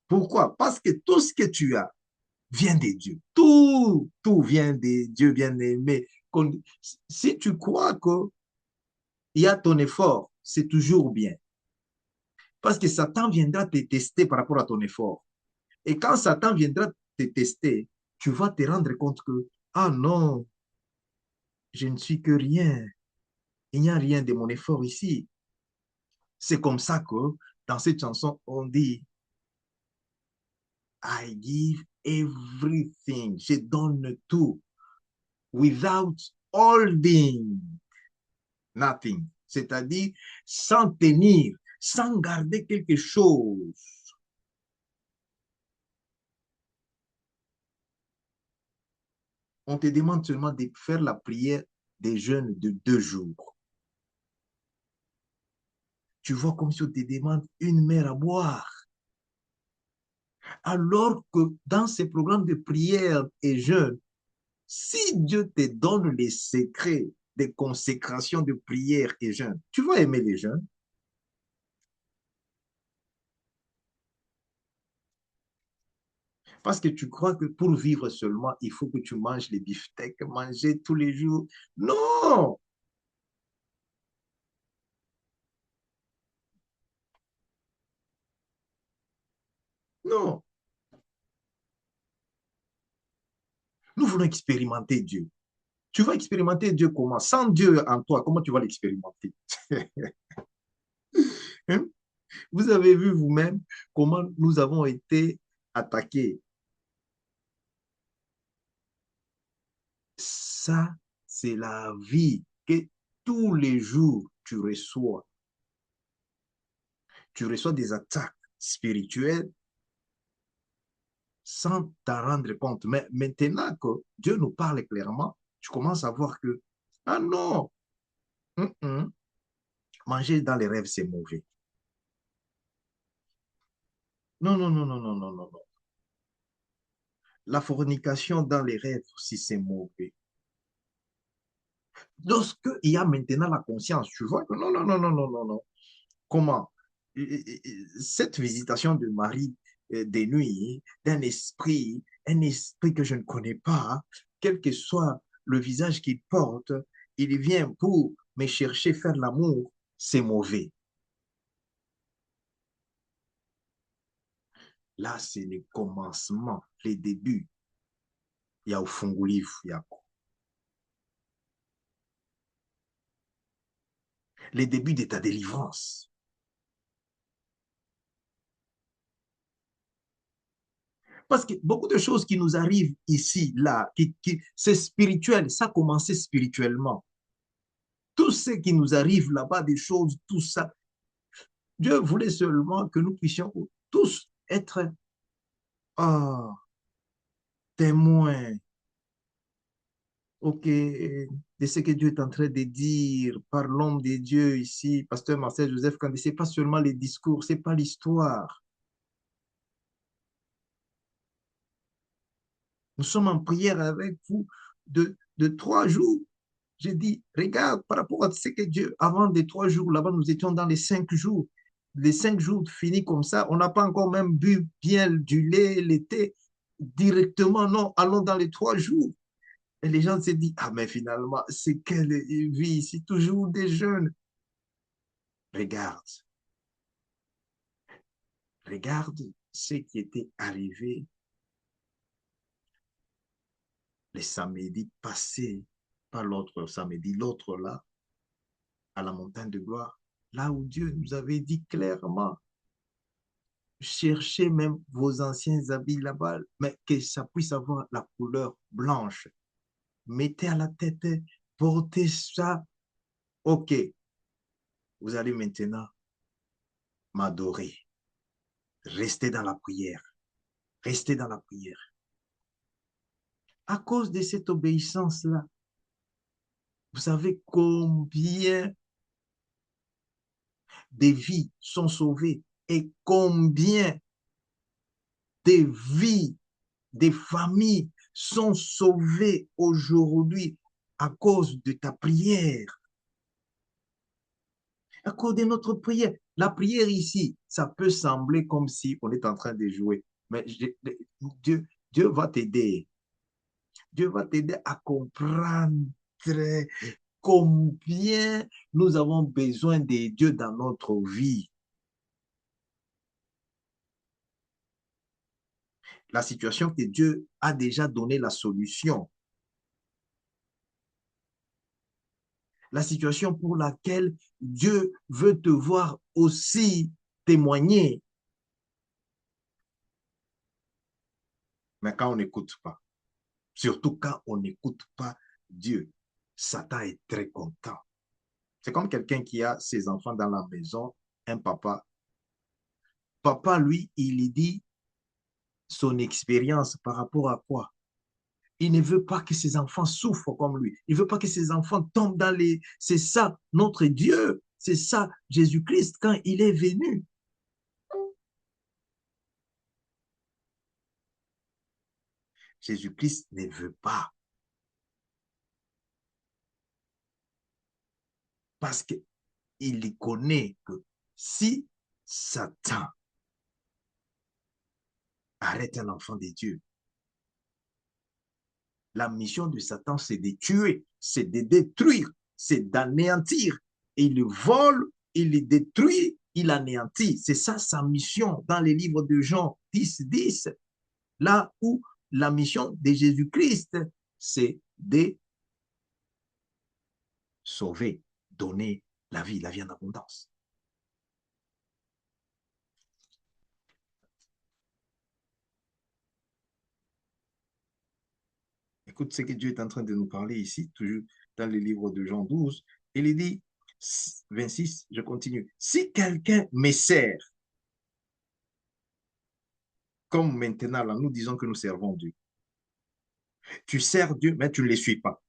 Pourquoi? Parce que tout ce que tu as vient de Dieu. Tout vient de Dieu bien-aimé. Si tu crois qu'il y a ton effort, c'est toujours bien. Parce que Satan viendra te tester par rapport à ton effort. Et quand Satan viendra te tester, tu vas te rendre compte que, ah non, je ne suis que rien. Il n'y a rien de mon effort ici. C'est comme ça que dans cette chanson, on dit, I give everything. Je donne tout. Without holding nothing. C'est-à-dire sans tenir, sans garder quelque chose. On te demande seulement de faire la prière des jeûnes de 2 jours. Tu vois comme si on te demande une mer à boire. Alors que dans ces programmes de prière et jeûne, si Dieu te donne les secrets des consécrations de prière et jeûne, tu vas aimer les jeûnes. Parce que tu crois que pour vivre seulement, il faut que tu manges les beefsteaks, manger tous les jours. Non, non. Nous voulons expérimenter Dieu. Tu vas expérimenter Dieu comment? Sans Dieu en toi, comment tu vas l'expérimenter? Hein? Vous avez vu vous-même comment nous avons été attaqués. Ça, c'est la vie que tous les jours tu reçois. Tu reçois des attaques spirituelles sans t'en rendre compte. Mais maintenant que Dieu nous parle clairement, tu commences à voir que, ah non, mm -mm, manger dans les rêves, c'est mauvais. Non, non, non, non, non, non, non. La fornication dans les rêves aussi, c'est mauvais. Lorsqu'il y a maintenant la conscience, tu vois que non, non, non, non, non, non, non. Comment? Cette visitation de Marie des nuits, un esprit que je ne connais pas, quel que soit le visage qu'il porte, il vient pour me chercher faire l'amour, c'est mauvais. Là, c'est le commencement, les débuts. Il y a au Fungoliv, il y a les débuts de ta délivrance. Parce que beaucoup de choses qui nous arrivent ici, là, c'est spirituel, ça a commencé spirituellement. Tout ce qui nous arrive là-bas, des choses, tout ça, Dieu voulait seulement que nous puissions tous être témoins, ok, de ce que Dieu est en train de dire par l'homme de Dieu ici, pasteur Marcel Joseph Kandé. Ce n'est pas seulement les discours, ce n'est pas l'histoire. Nous sommes en prière avec vous de 3 jours. J'ai dit, regarde, par rapport à ce que Dieu, avant des 3 jours, là-bas, nous étions dans les 5 jours. Les 5 jours finis comme ça, on n'a pas encore même bu bien du lait, l'été, directement, non, allons dans les 3 jours. Et les gens se disent, ah, mais finalement, c'est quelle vie ici, toujours des jeunes. Regarde, regarde ce qui était arrivé les samedis passés, pas l'autre samedi, l'autre là, à la montagne de gloire, là où Dieu nous avait dit clairement, cherchez même vos anciens habits là-bas, mais que ça puisse avoir la couleur blanche. Mettez à la tête, portez ça. OK, vous allez maintenant m'adorer. Restez dans la prière. Restez dans la prière. À cause de cette obéissance-là, vous savez combien de vies sont sauvées et combien de vies, des familles sont sauvées aujourd'hui à cause de ta prière, à cause de notre prière. La prière ici, ça peut sembler comme si on est en train de jouer, mais Dieu, Dieu va t'aider. Dieu va t'aider à comprendre combien nous avons besoin de Dieu dans notre vie. La situation que Dieu a déjà donné la solution. La situation pour laquelle Dieu veut te voir aussi témoigner. Mais quand on n'écoute pas, surtout quand on n'écoute pas Dieu, Satan est très content. C'est comme quelqu'un qui a ses enfants dans la maison, un papa. Papa, lui, il dit son expérience par rapport à quoi? Il ne veut pas que ses enfants souffrent comme lui. Il ne veut pas que ses enfants tombent dans les... C'est ça, notre Dieu. C'est ça, Jésus-Christ, quand il est venu. Jésus-Christ ne veut pas. Parce qu'il connaît que si Satan arrête un enfant de Dieu, la mission de Satan, c'est de tuer, c'est de détruire, c'est d'anéantir. Et il vole, il détruit, il anéantit. C'est ça sa mission dans les livres de Jean 10, là où la mission de Jésus-Christ, c'est de sauver, donner la vie en abondance. Écoute ce que Dieu est en train de nous parler ici, toujours dans le livre de Jean 12. Il dit, 26, je continue. Si quelqu'un me sert, comme maintenant, là, nous disons que nous servons Dieu. Tu sers Dieu, mais tu ne les suis pas.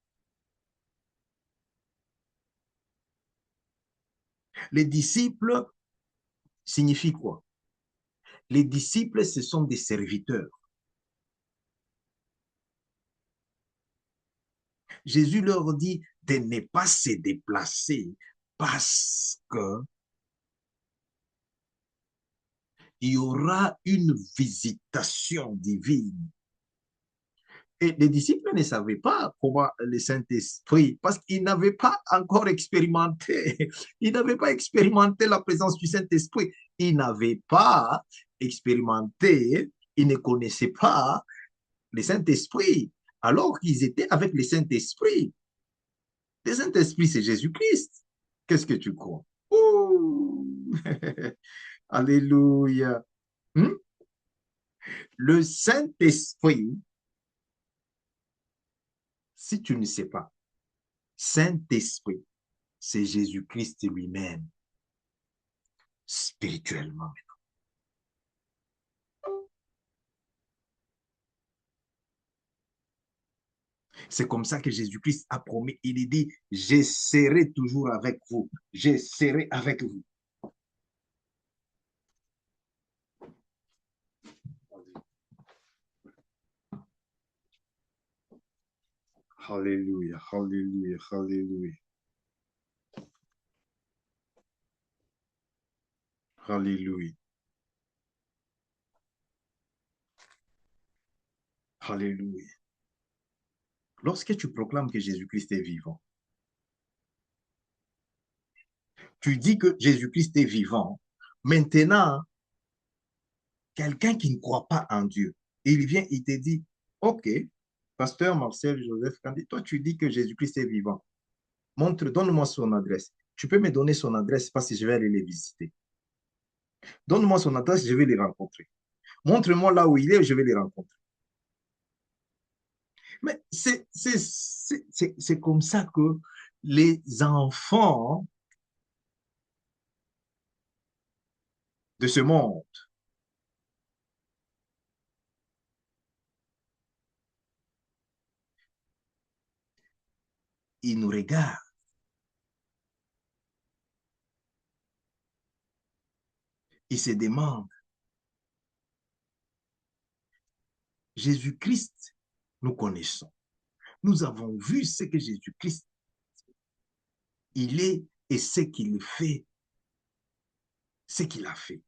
Les disciples signifient quoi? Les disciples, ce sont des serviteurs. Jésus leur dit de ne pas se déplacer parce que il y aura une visitation divine. Et les disciples ne savaient pas comment le Saint-Esprit, parce qu'ils n'avaient pas encore expérimenté, ils n'avaient pas expérimenté la présence du Saint-Esprit, ils n'avaient pas expérimenté, ils ne connaissaient pas le Saint-Esprit, alors qu'ils étaient avec le Saint-Esprit. Le Saint-Esprit, c'est Jésus-Christ. Qu'est-ce que tu crois? Ouh! Alléluia. Hmm? Le Saint-Esprit, si tu ne sais pas, Saint-Esprit, c'est Jésus-Christ lui-même, spirituellement. C'est comme ça que Jésus-Christ a promis. Il dit, je serai toujours avec vous. Je serai avec vous. Alléluia, alléluia, alléluia. Alléluia. Alléluia. Lorsque tu proclames que Jésus-Christ est vivant, tu dis que Jésus-Christ est vivant. Maintenant, quelqu'un qui ne croit pas en Dieu, il vient, il te dit, OK, pasteur Marcel Joseph Kandi, toi tu dis que Jésus-Christ est vivant. Donne-moi son adresse. Tu peux me donner son adresse parce que je vais aller les visiter. Donne-moi son adresse, je vais les rencontrer. Montre-moi là où il est, je vais les rencontrer. Mais c'est comme ça que les enfants de ce monde, ils nous regardent, ils se demandent, Jésus-Christ, nous connaissons. Nous avons vu ce que Jésus-Christ, il est et ce qu'il fait, ce qu'il a fait.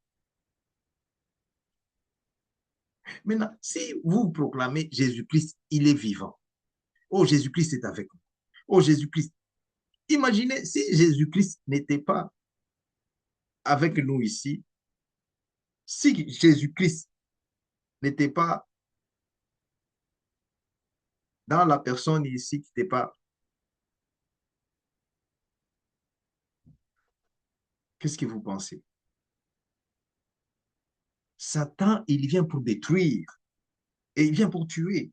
Maintenant, si vous proclamez Jésus-Christ, il est vivant. Oh, Jésus-Christ est avec nous. Oh, Jésus-Christ. Imaginez si Jésus-Christ n'était pas avec nous ici, si Jésus-Christ n'était pas dans la personne ici qui n'était pas, qu'est-ce que vous pensez? Satan, il vient pour détruire et il vient pour tuer.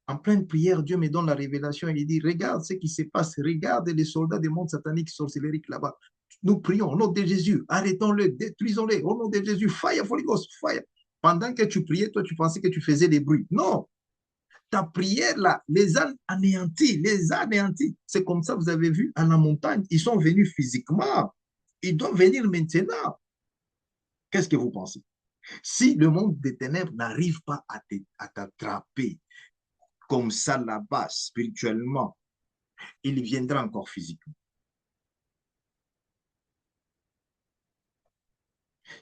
En pleine prière, Dieu me donne la révélation. Il dit, regarde ce qui se passe. Regarde les soldats des mondes sataniques sorcellériques là-bas. Nous prions au nom de Jésus. Arrêtons-le, détruisons-les. Au nom de Jésus, fire, Holy Ghost, fire. Pendant que tu priais, toi, tu pensais que tu faisais des bruits. Non, ta prière là, les a anéantis, les a anéantis. C'est comme ça, vous avez vu, à la montagne, ils sont venus physiquement. Ils doivent venir maintenant. Qu'est-ce que vous pensez? Si le monde des ténèbres n'arrive pas à t'attraper comme ça là-bas, spirituellement, il viendra encore physiquement.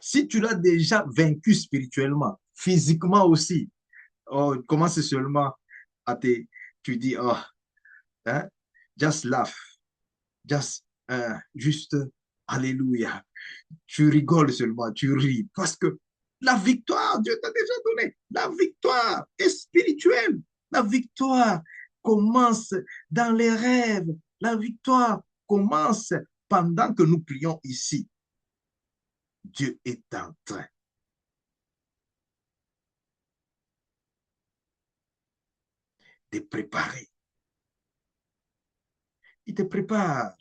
Si tu l'as déjà vaincu spirituellement, physiquement aussi, oh, commence seulement à te, tu dis, oh, hein, just laugh, juste, alléluia. Tu rigoles seulement, tu ris, parce que la victoire, Dieu t'a déjà donné, la victoire est spirituelle. La victoire commence dans les rêves. La victoire commence pendant que nous prions ici. Dieu est en train de préparer. Il te prépare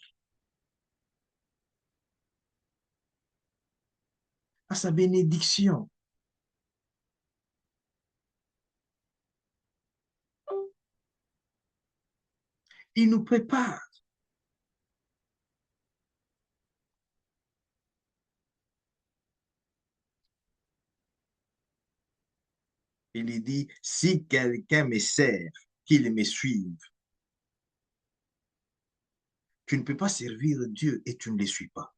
à sa bénédiction. Il nous prépare. Il dit, si quelqu'un me sert, qu'ils me suivent. Tu ne peux pas servir Dieu et tu ne les suis pas.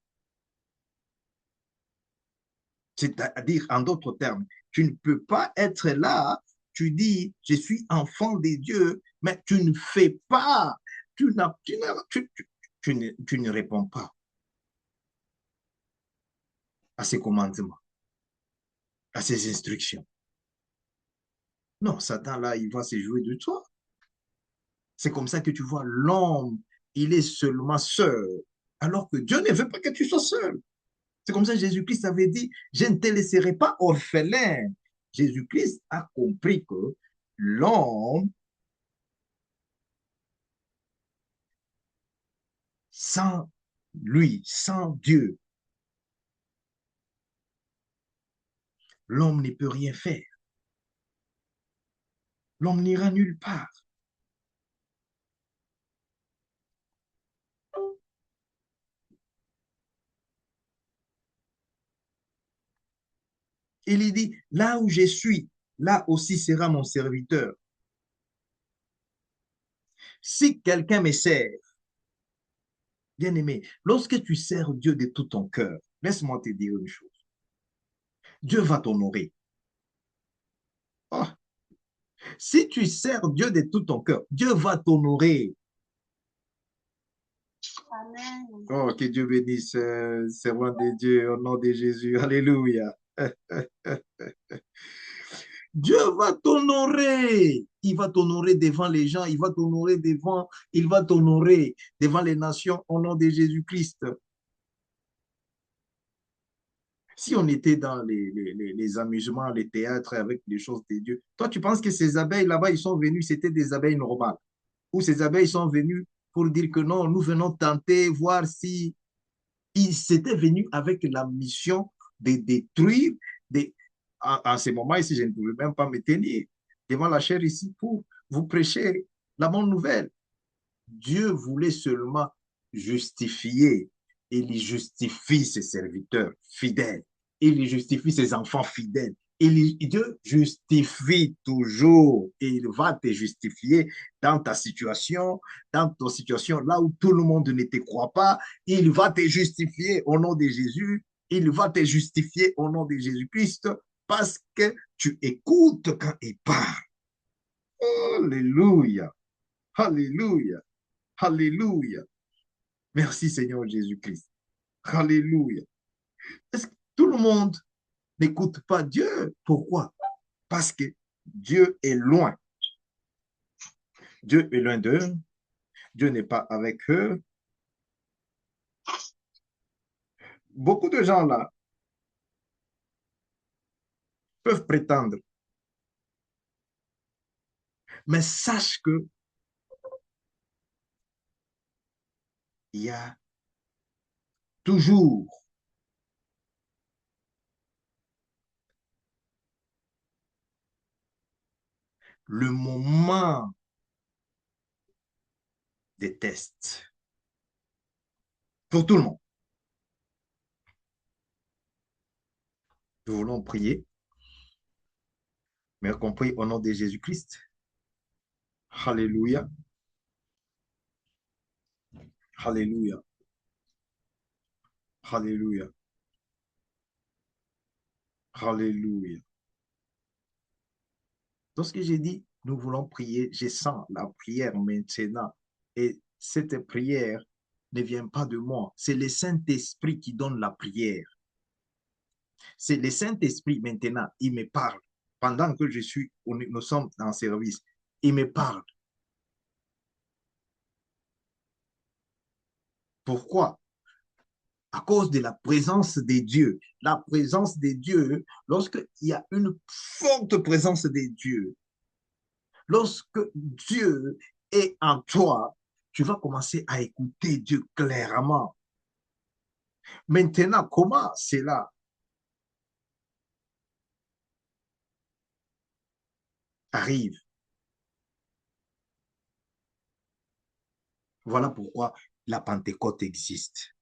C'est-à-dire, en d'autres termes, tu ne peux pas être là, tu dis, je suis enfant de Dieu, mais tu ne fais pas, tu ne réponds pas à ses commandements, à ses instructions. Non, Satan, là, il va se jouer de toi. C'est comme ça que tu vois l'homme, il est seulement seul, alors que Dieu ne veut pas que tu sois seul. C'est comme ça que Jésus-Christ avait dit, je ne te laisserai pas orphelin. Jésus-Christ a compris que l'homme, sans lui, sans Dieu, l'homme ne peut rien faire. L'homme n'ira nulle part. Il dit, là où je suis, là aussi sera mon serviteur. Si quelqu'un me sert, bien-aimé, lorsque tu sers Dieu de tout ton cœur, laisse-moi te dire une chose. Dieu va t'honorer. Oh, si tu sers Dieu de tout ton cœur, Dieu va t'honorer. Amen. Oh, que Dieu bénisse, servant de Dieu, au nom de Jésus. Alléluia. Dieu va t'honorer. Il va t'honorer devant les gens, il va t'honorer devant les nations au nom de Jésus-Christ. Si on était dans les amusements, les théâtres avec les choses de Dieu, toi, tu penses que ces abeilles là-bas, ils sont venus, c'était des abeilles normales. Ou ces abeilles sont venues pour dire que non, nous venons tenter, voir si ils s'étaient venus avec la mission de détruire. Des... En ce moment ici, je ne pouvais même pas me tenir devant la chair ici pour vous prêcher la bonne nouvelle. Dieu voulait seulement justifier. Il justifie ses serviteurs fidèles. Il justifie ses enfants fidèles. Dieu justifie toujours et il va te justifier dans ta situation là où tout le monde ne te croit pas. Il va te justifier au nom de Jésus. Il va te justifier au nom de Jésus-Christ parce que tu écoutes quand il parle. Alléluia. Alléluia. Alléluia. Merci Seigneur Jésus-Christ. Alléluia. Est-ce que tout le monde n'écoute pas Dieu? Pourquoi? Parce que Dieu est loin. Dieu est loin d'eux. Dieu n'est pas avec eux. Beaucoup de gens là peuvent prétendre. Mais sache que il y a toujours le moment des tests pour tout le monde. Nous voulons prier, mais compris au nom de Jésus-Christ. Alléluia. Alléluia. Alléluia. Alléluia. Lorsque j'ai dit, nous voulons prier, je sens la prière maintenant. Et cette prière ne vient pas de moi. C'est le Saint-Esprit qui donne la prière. C'est le Saint-Esprit maintenant. Il me parle. Pendant que nous sommes en service, il me parle. Pourquoi? À cause de la présence de Dieu. La présence de Dieu, lorsqu'il y a une forte présence de Dieu, lorsque Dieu est en toi, tu vas commencer à écouter Dieu clairement. Maintenant, comment cela arrive? Voilà pourquoi la Pentecôte existe.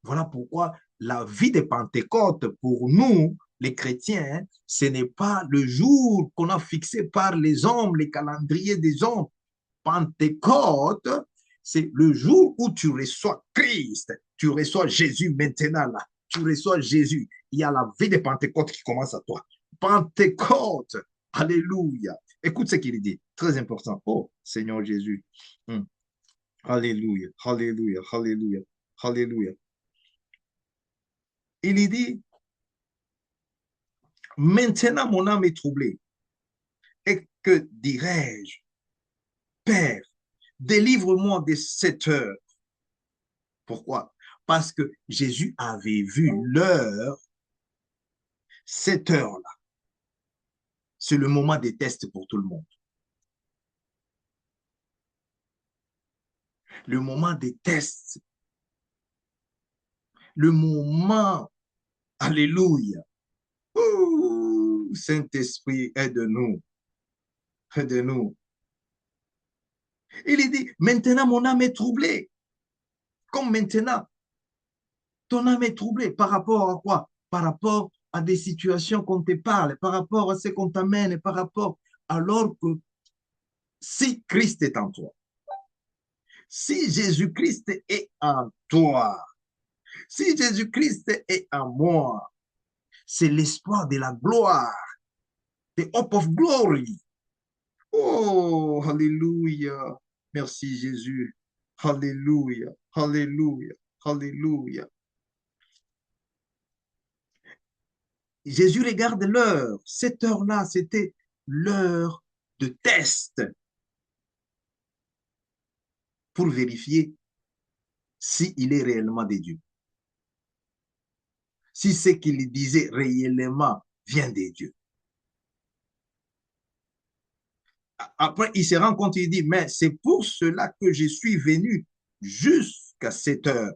Voilà pourquoi la vie de Pentecôte, pour nous, les chrétiens, hein, ce n'est pas le jour qu'on a fixé par les hommes, les calendriers des hommes. Pentecôte, c'est le jour où tu reçois Christ, tu reçois Jésus maintenant là, tu reçois Jésus. Il y a la vie de Pentecôte qui commence à toi. Pentecôte, alléluia. Écoute ce qu'il dit, très important. Oh, Seigneur Jésus. Mm. Alléluia, alléluia, alléluia, alléluia. Il dit, maintenant mon âme est troublée. Et que dirais-je? Père, délivre-moi de cette heure. Pourquoi? Parce que Jésus avait vu l'heure, cette heure-là. C'est le moment des tests pour tout le monde. Le moment des tests. Le moment, alléluia. Saint-Esprit, aide-nous. Aide-nous. Il dit, maintenant mon âme est troublée. Comme maintenant, ton âme est troublée par rapport à quoi? Par rapport à des situations qu'on te parle, par rapport à ce qu'on t'amène, par rapport, alors que si Christ est en toi, si Jésus-Christ est en toi, si Jésus-Christ est en moi, c'est l'espoir de la gloire, the hope of glory. Oh, hallelujah. Merci Jésus. Hallelujah, hallelujah, hallelujah. Jésus regarde l'heure. Cette heure-là, c'était l'heure de test pour vérifier s'il est réellement de Dieu. Si ce qu'il disait réellement vient de Dieu. Après, il se rend compte, il dit, mais c'est pour cela que je suis venu jusqu'à cette heure.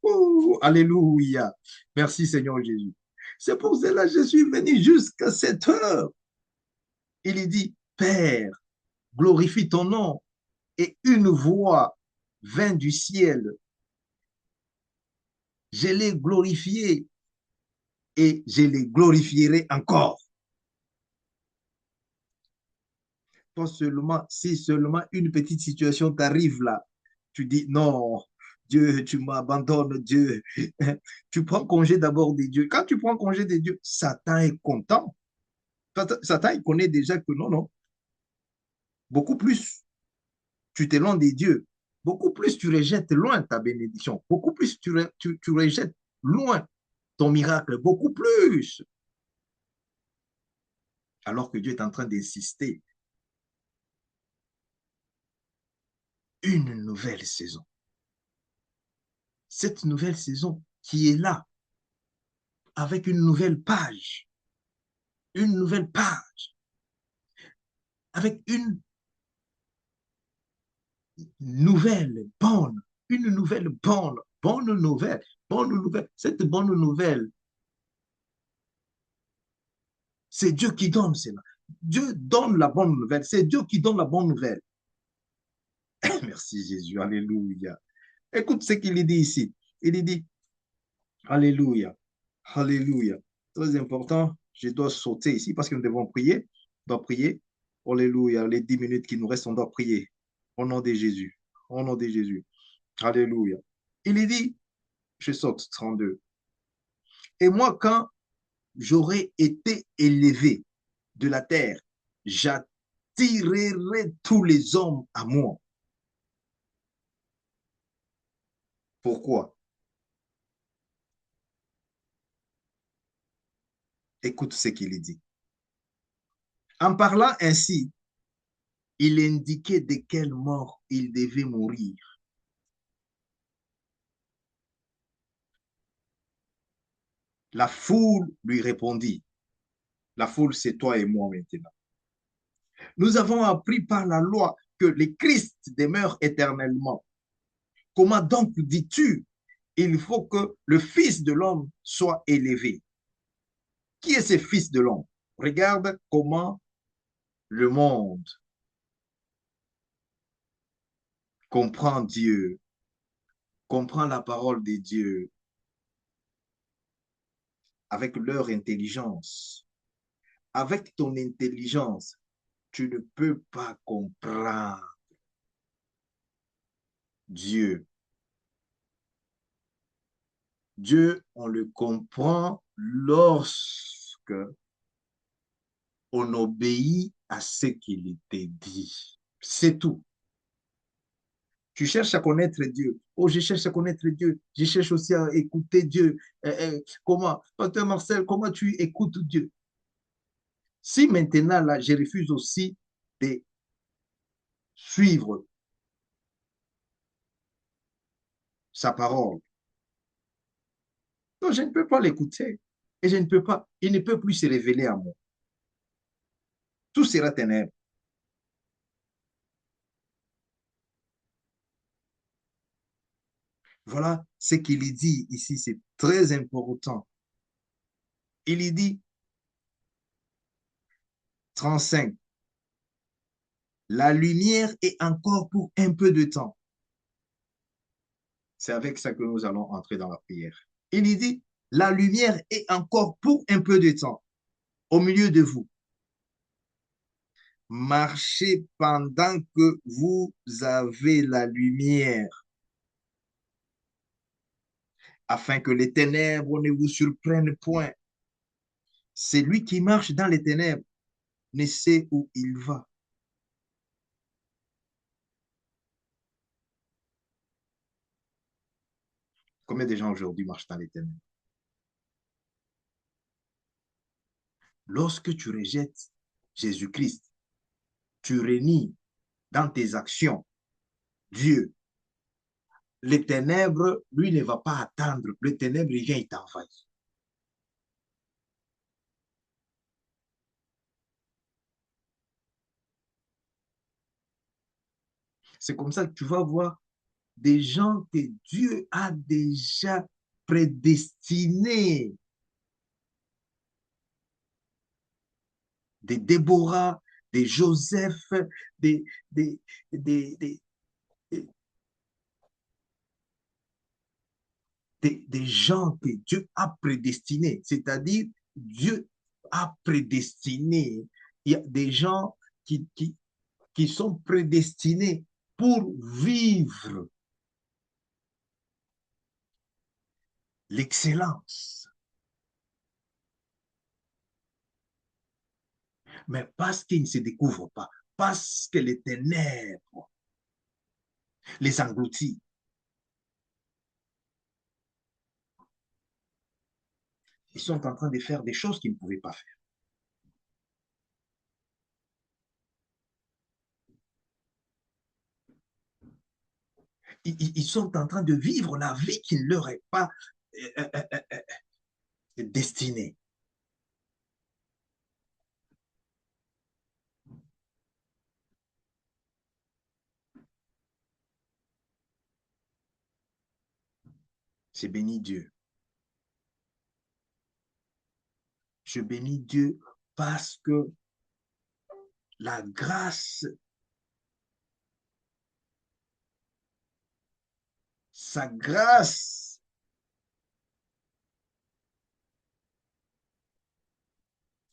Oh, alléluia. Merci Seigneur Jésus. C'est pour cela que je suis venu jusqu'à cette heure. Il dit, Père, glorifie ton nom. Et une voix vint du ciel. Je l'ai glorifié et je les glorifierai encore. Toi seulement, si seulement une petite situation t'arrive là, tu dis non, Dieu, tu m'abandonnes, Dieu. Tu prends congé d'abord des dieux. Quand tu prends congé des dieux, Satan est content. Satan, il connaît déjà que non, non. Beaucoup plus, tu t'éloignes des dieux. Beaucoup plus, tu rejettes loin ta bénédiction. Beaucoup plus, tu rejettes loin ton miracle. Beaucoup plus. Alors que Dieu est en train d'insister. Une nouvelle saison. Cette nouvelle saison qui est là, avec une nouvelle page. Une nouvelle page. Avec une nouvelle bonne. Une nouvelle bonne. Bonne nouvelle. Bonne nouvelle. Cette bonne nouvelle, c'est Dieu qui donne cela. Dieu donne la bonne nouvelle. C'est Dieu qui donne la bonne nouvelle. Merci Jésus. Alléluia. Écoute ce qu'il dit ici. Il dit, Alléluia. Alléluia. Très important. Je dois sauter ici parce que nous devons prier. On doit prier. Alléluia. Les 10 minutes qui nous restent, on doit prier. Au nom de Jésus. Au nom de Jésus. Alléluia. Il dit, je saute 32. Et moi, quand j'aurai été élevé de la terre, j'attirerai tous les hommes à moi. Pourquoi? Écoute ce qu'il dit. En parlant ainsi, il indiquait de quelle mort il devait mourir. La foule lui répondit. La foule, c'est toi et moi maintenant. Nous avons appris par la loi que le Christ demeure éternellement. Comment donc dis-tu, il faut que le Fils de l'homme soit élevé? Qui est ce Fils de l'homme? Regarde comment le monde comprend Dieu, comprend la parole de Dieu. avec leur intelligence. Avec ton intelligence, tu ne peux pas comprendre Dieu. Dieu, on le comprend lorsque on obéit à ce qu'il était dit. C'est tout. Tu cherches à connaître Dieu. Oh, je cherche à connaître Dieu. Je cherche aussi à écouter Dieu. Comment, Pasteur Marcel, comment tu écoutes Dieu? Si maintenant, là, je refuse aussi de suivre sa parole, non, je ne peux pas l'écouter. Et je ne peux pas, il ne peut plus se révéler à moi. Tout sera ténèbres. Voilà ce qu'il dit ici, c'est très important. Il dit 35, la lumière est encore pour un peu de temps. C'est avec ça que nous allons entrer dans la prière. Il dit, la lumière est encore pour un peu de temps au milieu de vous. Marchez pendant que vous avez la lumière, afin que les ténèbres ne vous surprennent point. Celui qui marche dans les ténèbres ne sait où il va. Combien de gens aujourd'hui marchent dans les ténèbres? Lorsque tu rejettes Jésus-Christ, tu renies dans tes actions Dieu. Les ténèbres, lui, ne va pas attendre. Le ténèbre, il vient, il t'envahit. C'est comme ça que tu vas voir des gens que Dieu a déjà prédestinés, des Déborah, des Joseph, des, des, des, des, des gens que Dieu a prédestinés, c'est-à-dire Dieu a prédestiné. Il y a des gens qui sont prédestinés pour vivre l'excellence. Mais parce qu'ils ne se découvrent pas, parce que les ténèbres les engloutit, ils sont en train de faire des choses qu'ils ne pouvaient pas faire. Ils sont en train de vivre la vie qui ne leur est pas euh, euh, euh, destinée. C'est béni Dieu. Je bénis Dieu parce que la grâce, sa grâce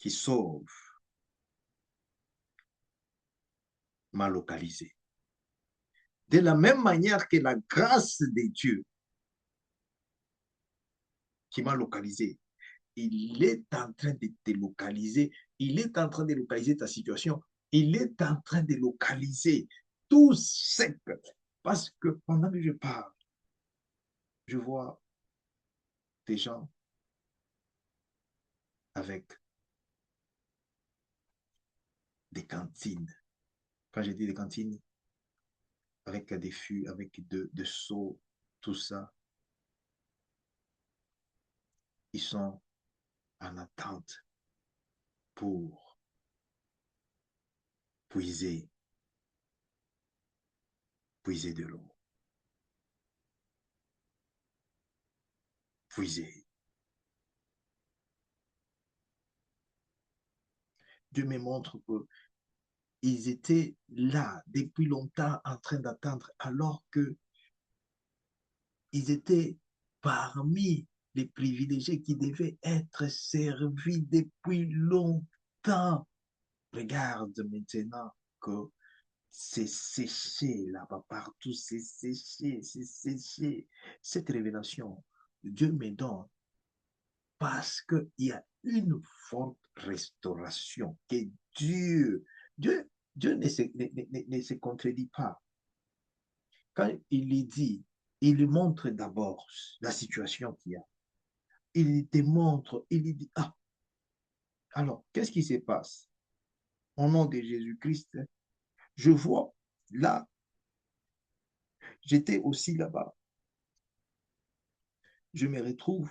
qui sauve m'a localisé. De la même manière que la grâce de Dieu qui m'a localisé, il est en train de te localiser, il est en train de localiser ta situation, il est en train de localiser tout sec. Parce que pendant que je parle, je vois des gens avec des cantines. Quand je dis des cantines, avec des fûts, avec de seaux, tout ça, ils sont en attente pour puiser, puiser de l'eau, puiser. Dieu me montre qu'ils étaient là depuis longtemps en train d'attendre, alors qu'ils étaient parmi les privilégiés qui devaient être servis depuis longtemps. Regarde maintenant que c'est séché là-bas partout, c'est séché, c'est séché. Cette révélation, Dieu me donne parce qu'il y a une forte restauration que Dieu, Dieu, Dieu ne se contredit pas. Quand il lui dit, il lui montre d'abord la situation qu'il y a. Il lui démontre, il lui dit, ah, alors, qu'est-ce qui se passe? Au nom de Jésus-Christ, je vois, là, j'étais aussi là-bas. Je me retrouve,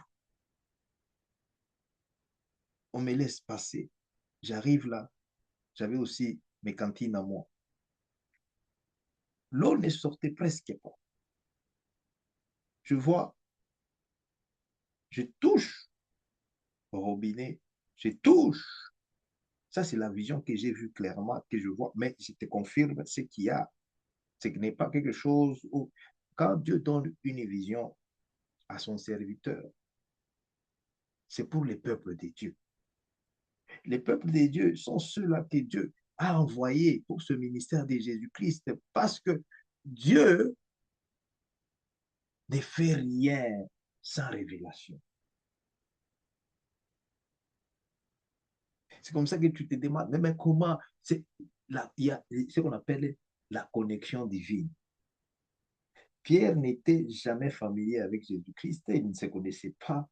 on me laisse passer. J'arrive là, j'avais aussi mes cantines à moi. L'eau ne sortait presque pas. Je vois, je touche au robinet, je touche. Ça, c'est la vision que j'ai vue clairement, que je vois, mais je te confirme ce qu'il y a. Ce n'est pas quelque chose où, quand Dieu donne une vision à son serviteur, c'est pour les peuples de Dieu. Les peuples de Dieu sont ceux-là que Dieu a envoyés pour ce ministère de Jésus-Christ parce que Dieu ne fait rien sans révélation. C'est comme ça que tu te demandes, mais comment, il y a ce qu'on appelle la connexion divine. Pierre n'était jamais familier avec Jésus-Christ, il ne se connaissait pas.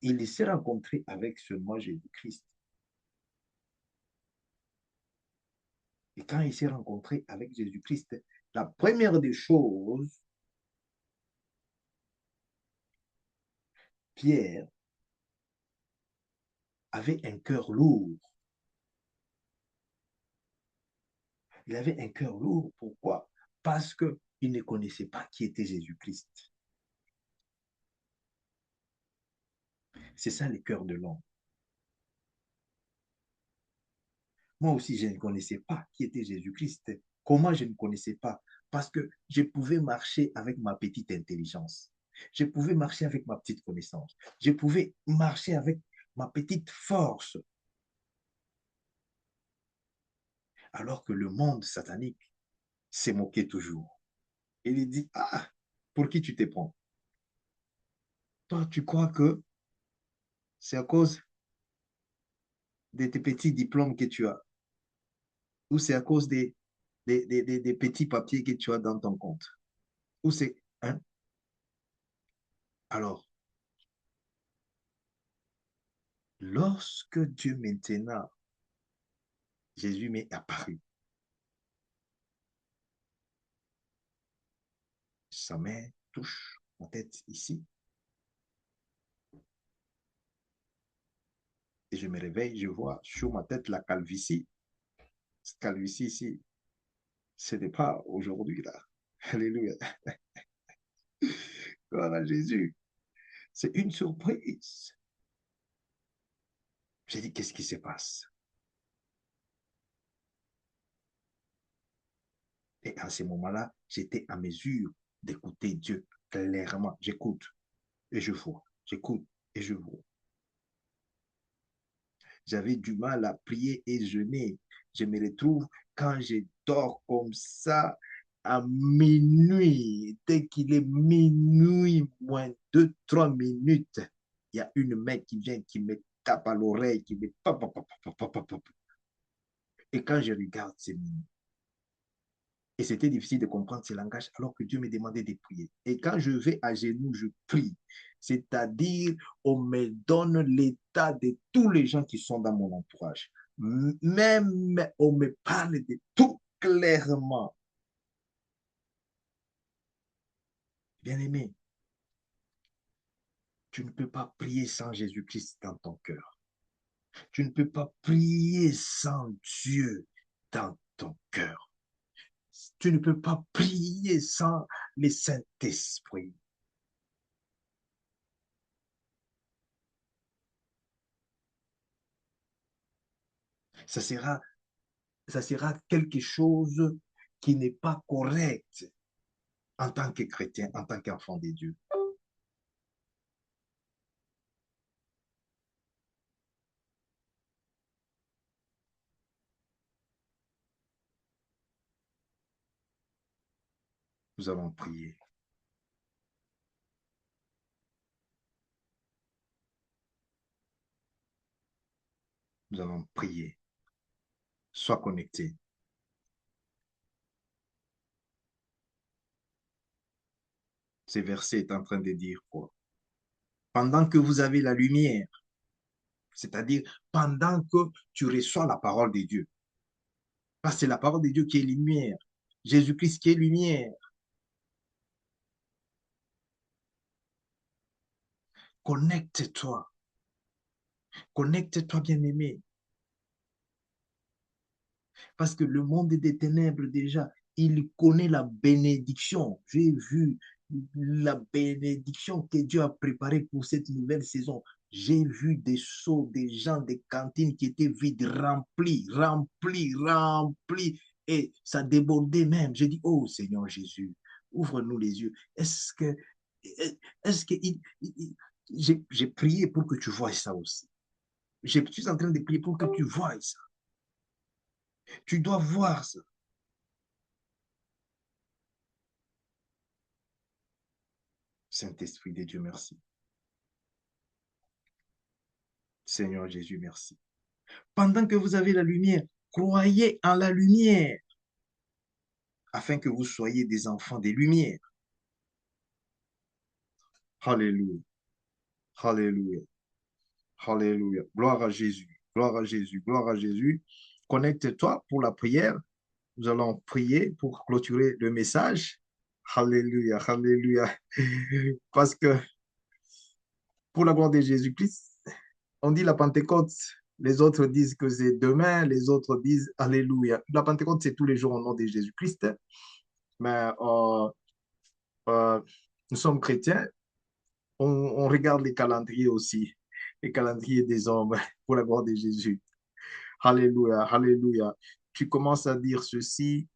Il s'est rencontré avec seulement Jésus-Christ. Et quand il s'est rencontré avec Jésus-Christ, la première des choses, Pierre avait un cœur lourd. Il avait un cœur lourd. Pourquoi? Parce qu'il ne connaissait pas qui était Jésus-Christ. C'est ça le cœur de l'homme. Moi aussi, je ne connaissais pas qui était Jésus-Christ. Comment je ne connaissais pas? Parce que je pouvais marcher avec ma petite intelligence. Je pouvais marcher avec ma petite connaissance. Je pouvais marcher avec ma petite force. Alors que le monde satanique s'est moqué toujours. Il dit, ah, pour qui tu te prends? Toi, tu crois que c'est à cause de tes petits diplômes que tu as, ou c'est à cause des petits papiers que tu as dans ton compte, ou c'est... Hein? Alors, lorsque Dieu maintenant, Jésus m'est apparu, sa main touche ma tête ici, et je me réveille, je vois sur ma tête la calvitie. Cette calvitie ici, ce n'est pas aujourd'hui là. Alléluia. Voilà Jésus. C'est une surprise. J'ai dit, qu'est-ce qui se passe? Et à ce moment-là, j'étais à mesure d'écouter Dieu clairement. J'écoute et je vois. J'écoute et je vois. J'avais du mal à prier et jeûner. Je me retrouve quand je dors comme ça à minuit. Dès qu'il est minuit, moins 2, 3 minutes, il y a une main qui vient, qui me tape à l'oreille, qui me... Et quand je regarde, c'est minuit. Et c'était difficile de comprendre ce langage alors que Dieu me demandait de prier. Et quand je vais à genoux, je prie. C'est-à-dire, on me donne l'état de tous les gens qui sont dans mon entourage. Même on me parle de tout clairement. Bien-aimé, tu ne peux pas prier sans Jésus-Christ dans ton cœur. Tu ne peux pas prier sans Dieu dans ton cœur. Tu ne peux pas prier sans le Saint-Esprit. Ça sera ça sera quelque chose qui n'est pas correct en tant que chrétien, en tant qu'enfant de Dieu. Nous allons prier. Nous allons prier. Sois connecté. Ce verset est en train de dire quoi? Pendant que vous avez la lumière, c'est-à-dire pendant que tu reçois la parole de Dieu. Parce que c'est la parole de Dieu qui est lumière. Jésus-Christ qui est lumière. Connecte-toi. Connecte-toi, bien-aimé. Parce que le monde des ténèbres, déjà, il connaît la bénédiction. J'ai vu la bénédiction que Dieu a préparée pour cette nouvelle saison. J'ai vu des seaux, des gens, des cantines qui étaient vides, remplis. Et ça débordait même. J'ai dit, oh Seigneur Jésus, ouvre-nous les yeux. Est-ce que j'ai prié pour que tu vois ça aussi. Je suis en train de prier pour que tu vois ça. Tu dois voir ça. Saint-Esprit de Dieu, merci. Seigneur Jésus, merci. Pendant que vous avez la lumière, croyez en la lumière, afin que vous soyez des enfants des lumières. Alléluia. Alléluia. Alléluia. Gloire à Jésus. Gloire à Jésus. Gloire à Jésus. Connecte-toi pour la prière. Nous allons prier pour clôturer le message. Alléluia. Alléluia. Parce que pour la gloire de Jésus-Christ, on dit la Pentecôte, les autres disent que c'est demain, les autres disent Alléluia. La Pentecôte, c'est tous les jours au nom de Jésus-Christ. Mais euh, nous sommes chrétiens, on regarde les calendriers aussi, les calendriers des hommes, pour la gloire de Jésus. Alléluia, Alléluia. Tu commences à dire ceci,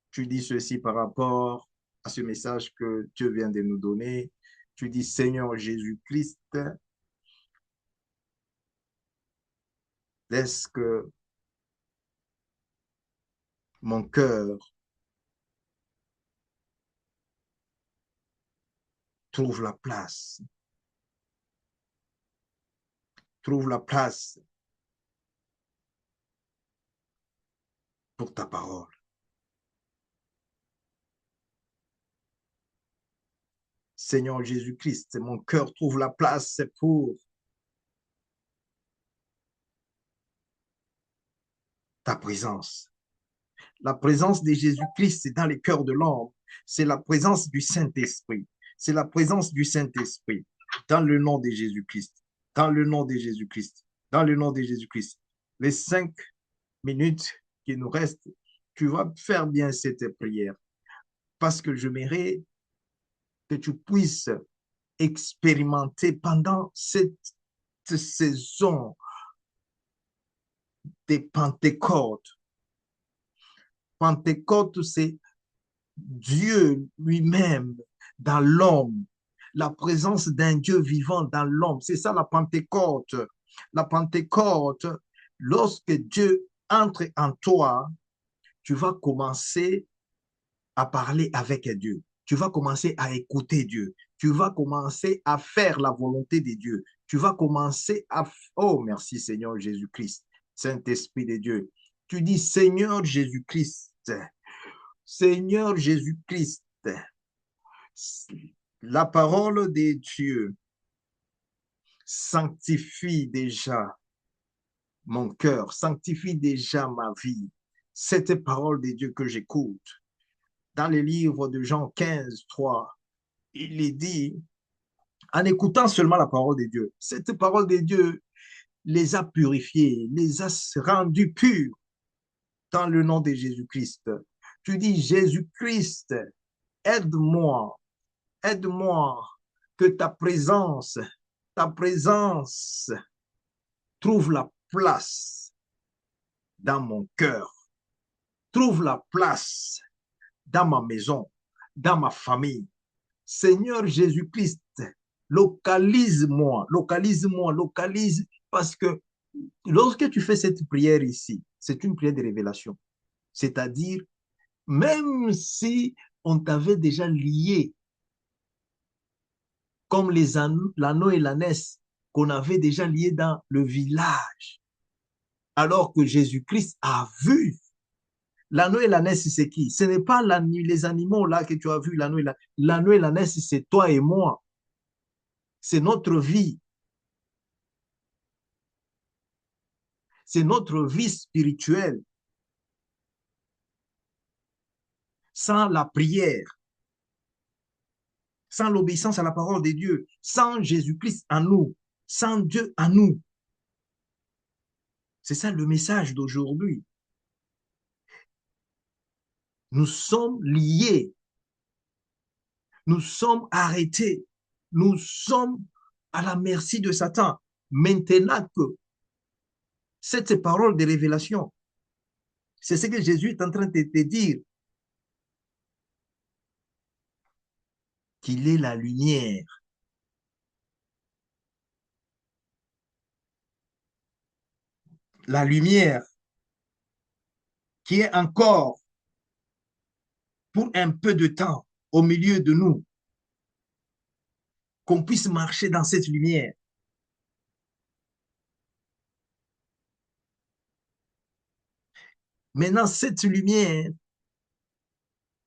tu dis ceci par rapport à ce message que Dieu vient de nous donner. Tu dis, Seigneur Jésus-Christ, laisse que mon cœur trouve la place. Trouve la place pour ta parole. Seigneur Jésus-Christ, mon cœur trouve la place pour ta présence. La présence de Jésus-Christ dans les cœurs de l'homme, c'est la présence du Saint-Esprit. C'est la présence du Saint-Esprit dans le nom de Jésus-Christ. Dans le nom de Jésus-Christ. Dans le nom de Jésus-Christ. Les 5 minutes qui nous restent, tu vas faire bien cette prière parce que je mérite que tu puisses expérimenter pendant cette saison des Pentecôtes. Pentecôte, c'est Dieu lui-même dans l'homme, la présence d'un Dieu vivant dans l'homme. C'est ça la Pentecôte. La Pentecôte, lorsque Dieu entre en toi, tu vas commencer à parler avec Dieu. Tu vas commencer à écouter Dieu. Tu vas commencer à faire la volonté de Dieu. Tu vas commencer à... Oh, merci Seigneur Jésus-Christ, Saint-Esprit de Dieu. Tu dis Seigneur Jésus-Christ, Seigneur Jésus-Christ, la parole de Dieu sanctifie déjà mon cœur, sanctifie déjà ma vie. Cette parole de Dieu que j'écoute. Dans le livre de Jean 15, 3, il est dit, en écoutant seulement la parole de Dieu, cette parole de Dieu les a purifiés, les a rendus purs dans le nom de Jésus-Christ. Tu dis, Jésus-Christ, aide-moi, aide-moi, que ta présence trouve la place dans mon cœur, trouve la place dans ma maison, dans ma famille. Seigneur Jésus-Christ, localise-moi, localise-moi, localise, parce que lorsque tu fais cette prière ici, c'est une prière de révélation. C'est-à-dire, même si on t'avait déjà lié, comme l'anneau et l'ânesse qu'on avait déjà liés dans le village. Alors que Jésus-Christ a vu. L'anneau et l'ânesse, c'est qui? Ce n'est pas les animaux là que tu as vu, l'anneau et l'ânesse, c'est toi et moi. C'est notre vie. C'est notre vie spirituelle. Sans la prière, sans l'obéissance à la parole de Dieu, sans Jésus-Christ en nous, sans Dieu en nous. C'est ça le message d'aujourd'hui. Nous sommes liés. Nous sommes arrêtés. Nous sommes à la merci de Satan. Maintenant que cette parole de révélation, c'est ce que Jésus est en train de te dire, qu'il est la lumière. La lumière qui est encore pour un peu de temps au milieu de nous, qu'on puisse marcher dans cette lumière. Maintenant, cette lumière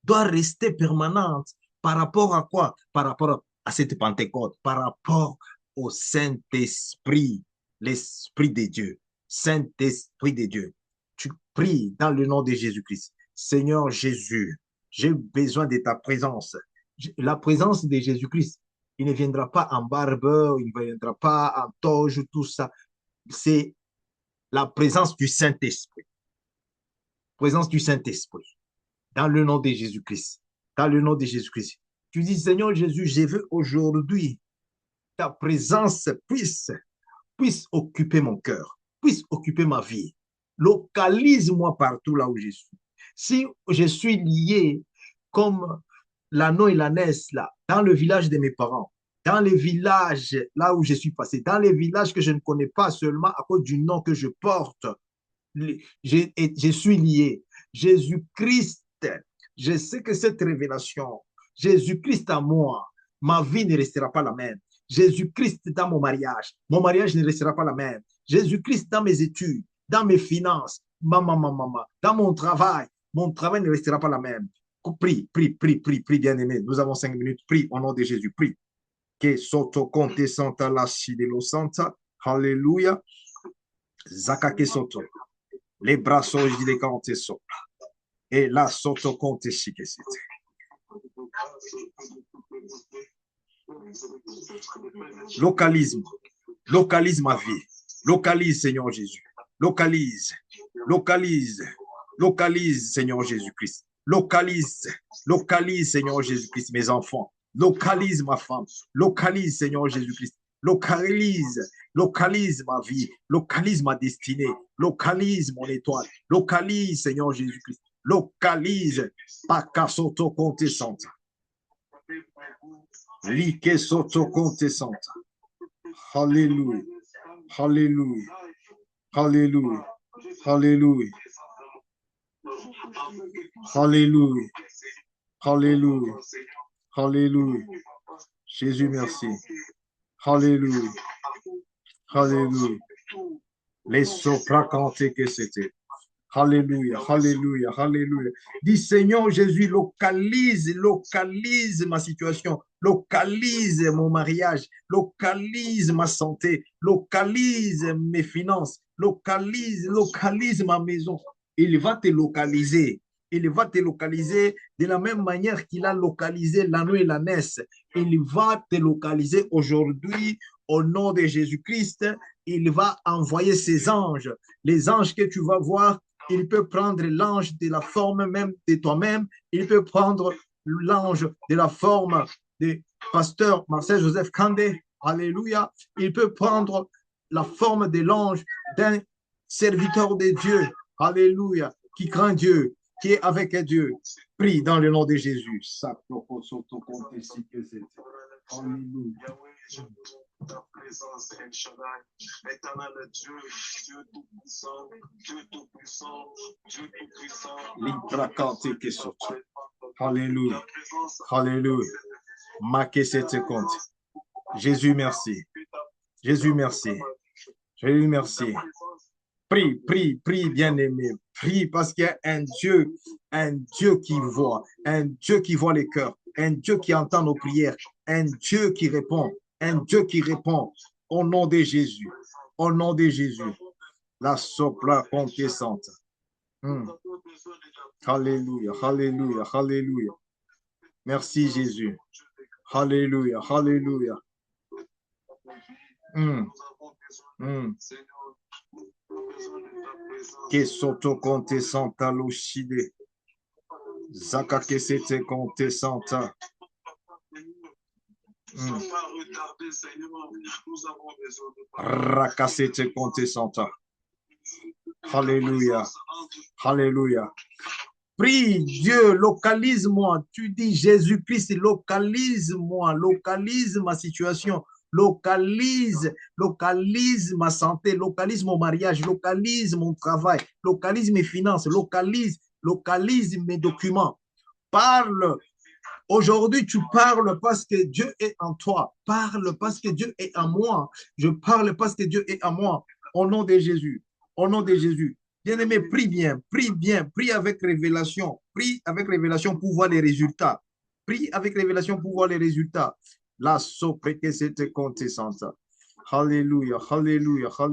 doit rester permanente par rapport à quoi? Par rapport à cette Pentecôte, par rapport au Saint-Esprit, l'Esprit de Dieu, Saint-Esprit de Dieu. Tu pries dans le nom de Jésus-Christ. Seigneur Jésus, j'ai besoin de ta présence. La présence de Jésus-Christ, il ne viendra pas en barbeur, il ne viendra pas en toge, tout ça. C'est la présence du Saint-Esprit. Présence du Saint-Esprit. Dans le nom de Jésus-Christ. Dans le nom de Jésus-Christ. Tu dis, Seigneur Jésus, je veux aujourd'hui ta présence puisse occuper mon cœur, puisse occuper ma vie. Localise-moi partout là où je suis. Si je suis lié comme l'anneau et l'ânesse là, dans le village de mes parents, dans les villages là où je suis passé, dans les villages que je ne connais pas seulement à cause du nom que je porte, je suis lié. Jésus-Christ, je sais que cette révélation, Jésus-Christ à moi, ma vie ne restera pas la même. Jésus-Christ dans mon mariage ne restera pas la même. Jésus-Christ dans mes études, dans mes finances, dans mon travail ne restera pas la même. Prie, bien-aimé. Nous avons 5 minutes. Prie au nom de Jésus. Prie. Que soto conte santa la de lo santa. Alléluia. Zakake soto. Les bras sont les cantes sont. Et là, soto conte chique. Localise ma vie. Localise, Seigneur Jésus. Localise, Seigneur Jésus-Christ. Localise, Seigneur Jésus-Christ, mes enfants. Localise ma femme. Localise, Seigneur Jésus-Christ. Localise ma vie. Localise ma destinée. Localise mon étoile. Localise, Seigneur Jésus-Christ. Localise. Paka soto conte santa. Like soto conte santa. Alléluia. Alléluia. Alléluia. Alléluia. Alléluia. Alléluia. Alléluia. Jésus, merci. Alléluia. Alléluia. Les sopracantés que c'était. Alléluia, alléluia, alléluia. Dis Seigneur Jésus, localise ma situation, localise mon mariage, localise ma santé, localise mes finances, localise ma maison. Il va te localiser. Il va te localiser de la même manière qu'il a localisé l'anneau et l'ânesse. Il va te localiser aujourd'hui au nom de Jésus-Christ. Il va envoyer ses anges. Les anges que tu vas voir, il peut prendre l'ange de la forme même de toi-même. Il peut prendre l'ange de la forme de pasteur Marcel Joseph Kandé. Alléluia. Il peut prendre la forme de l'ange d'un serviteur de Dieu. Alléluia. Qui craint Dieu, qui est avec Dieu. Prie dans le nom de Jésus. Alléluia. Ta présence, El Shaddai, éternel Dieu, Dieu tout-puissant, Dieu tout-puissant, Dieu tout-puissant. Libra canté que sorti. Alléluia. ta présence. Alléluia. Marquez cette compte. Jésus, merci. Jésus, merci. Jésus, merci. Prie, prie, prie, bien-aimé. Prie parce qu'il y a un Dieu qui voit les cœurs, un Dieu qui entend nos prières, un Dieu qui répond, au nom de Jésus, au nom de Jésus. La sopra contestante. Alléluia, alléluia, alléluia. Merci Jésus. Alléluia, alléluia. Que soto contestanta l'oshide. Zaka que c'était contestanta. Rakasete contestanta. Alléluia. Alléluia. Prie Dieu, localise-moi. Tu dis Jésus-Christ, localise-moi, localise ma situation, localise ma santé, localise mon mariage, localise mon travail, localise mes finances, localise mes documents. Parle. Aujourd'hui, tu parles parce que Dieu est en toi. Parle parce que Dieu est en moi. Je parle parce que Dieu est en moi. Au nom de Jésus. Au nom de Jésus. Bien-aimé, prie bien, prie avec révélation pour voir les résultats. Prie avec révélation pour voir les résultats. La sopre que c'était contestante. Alléluia, alléluia, alléluia.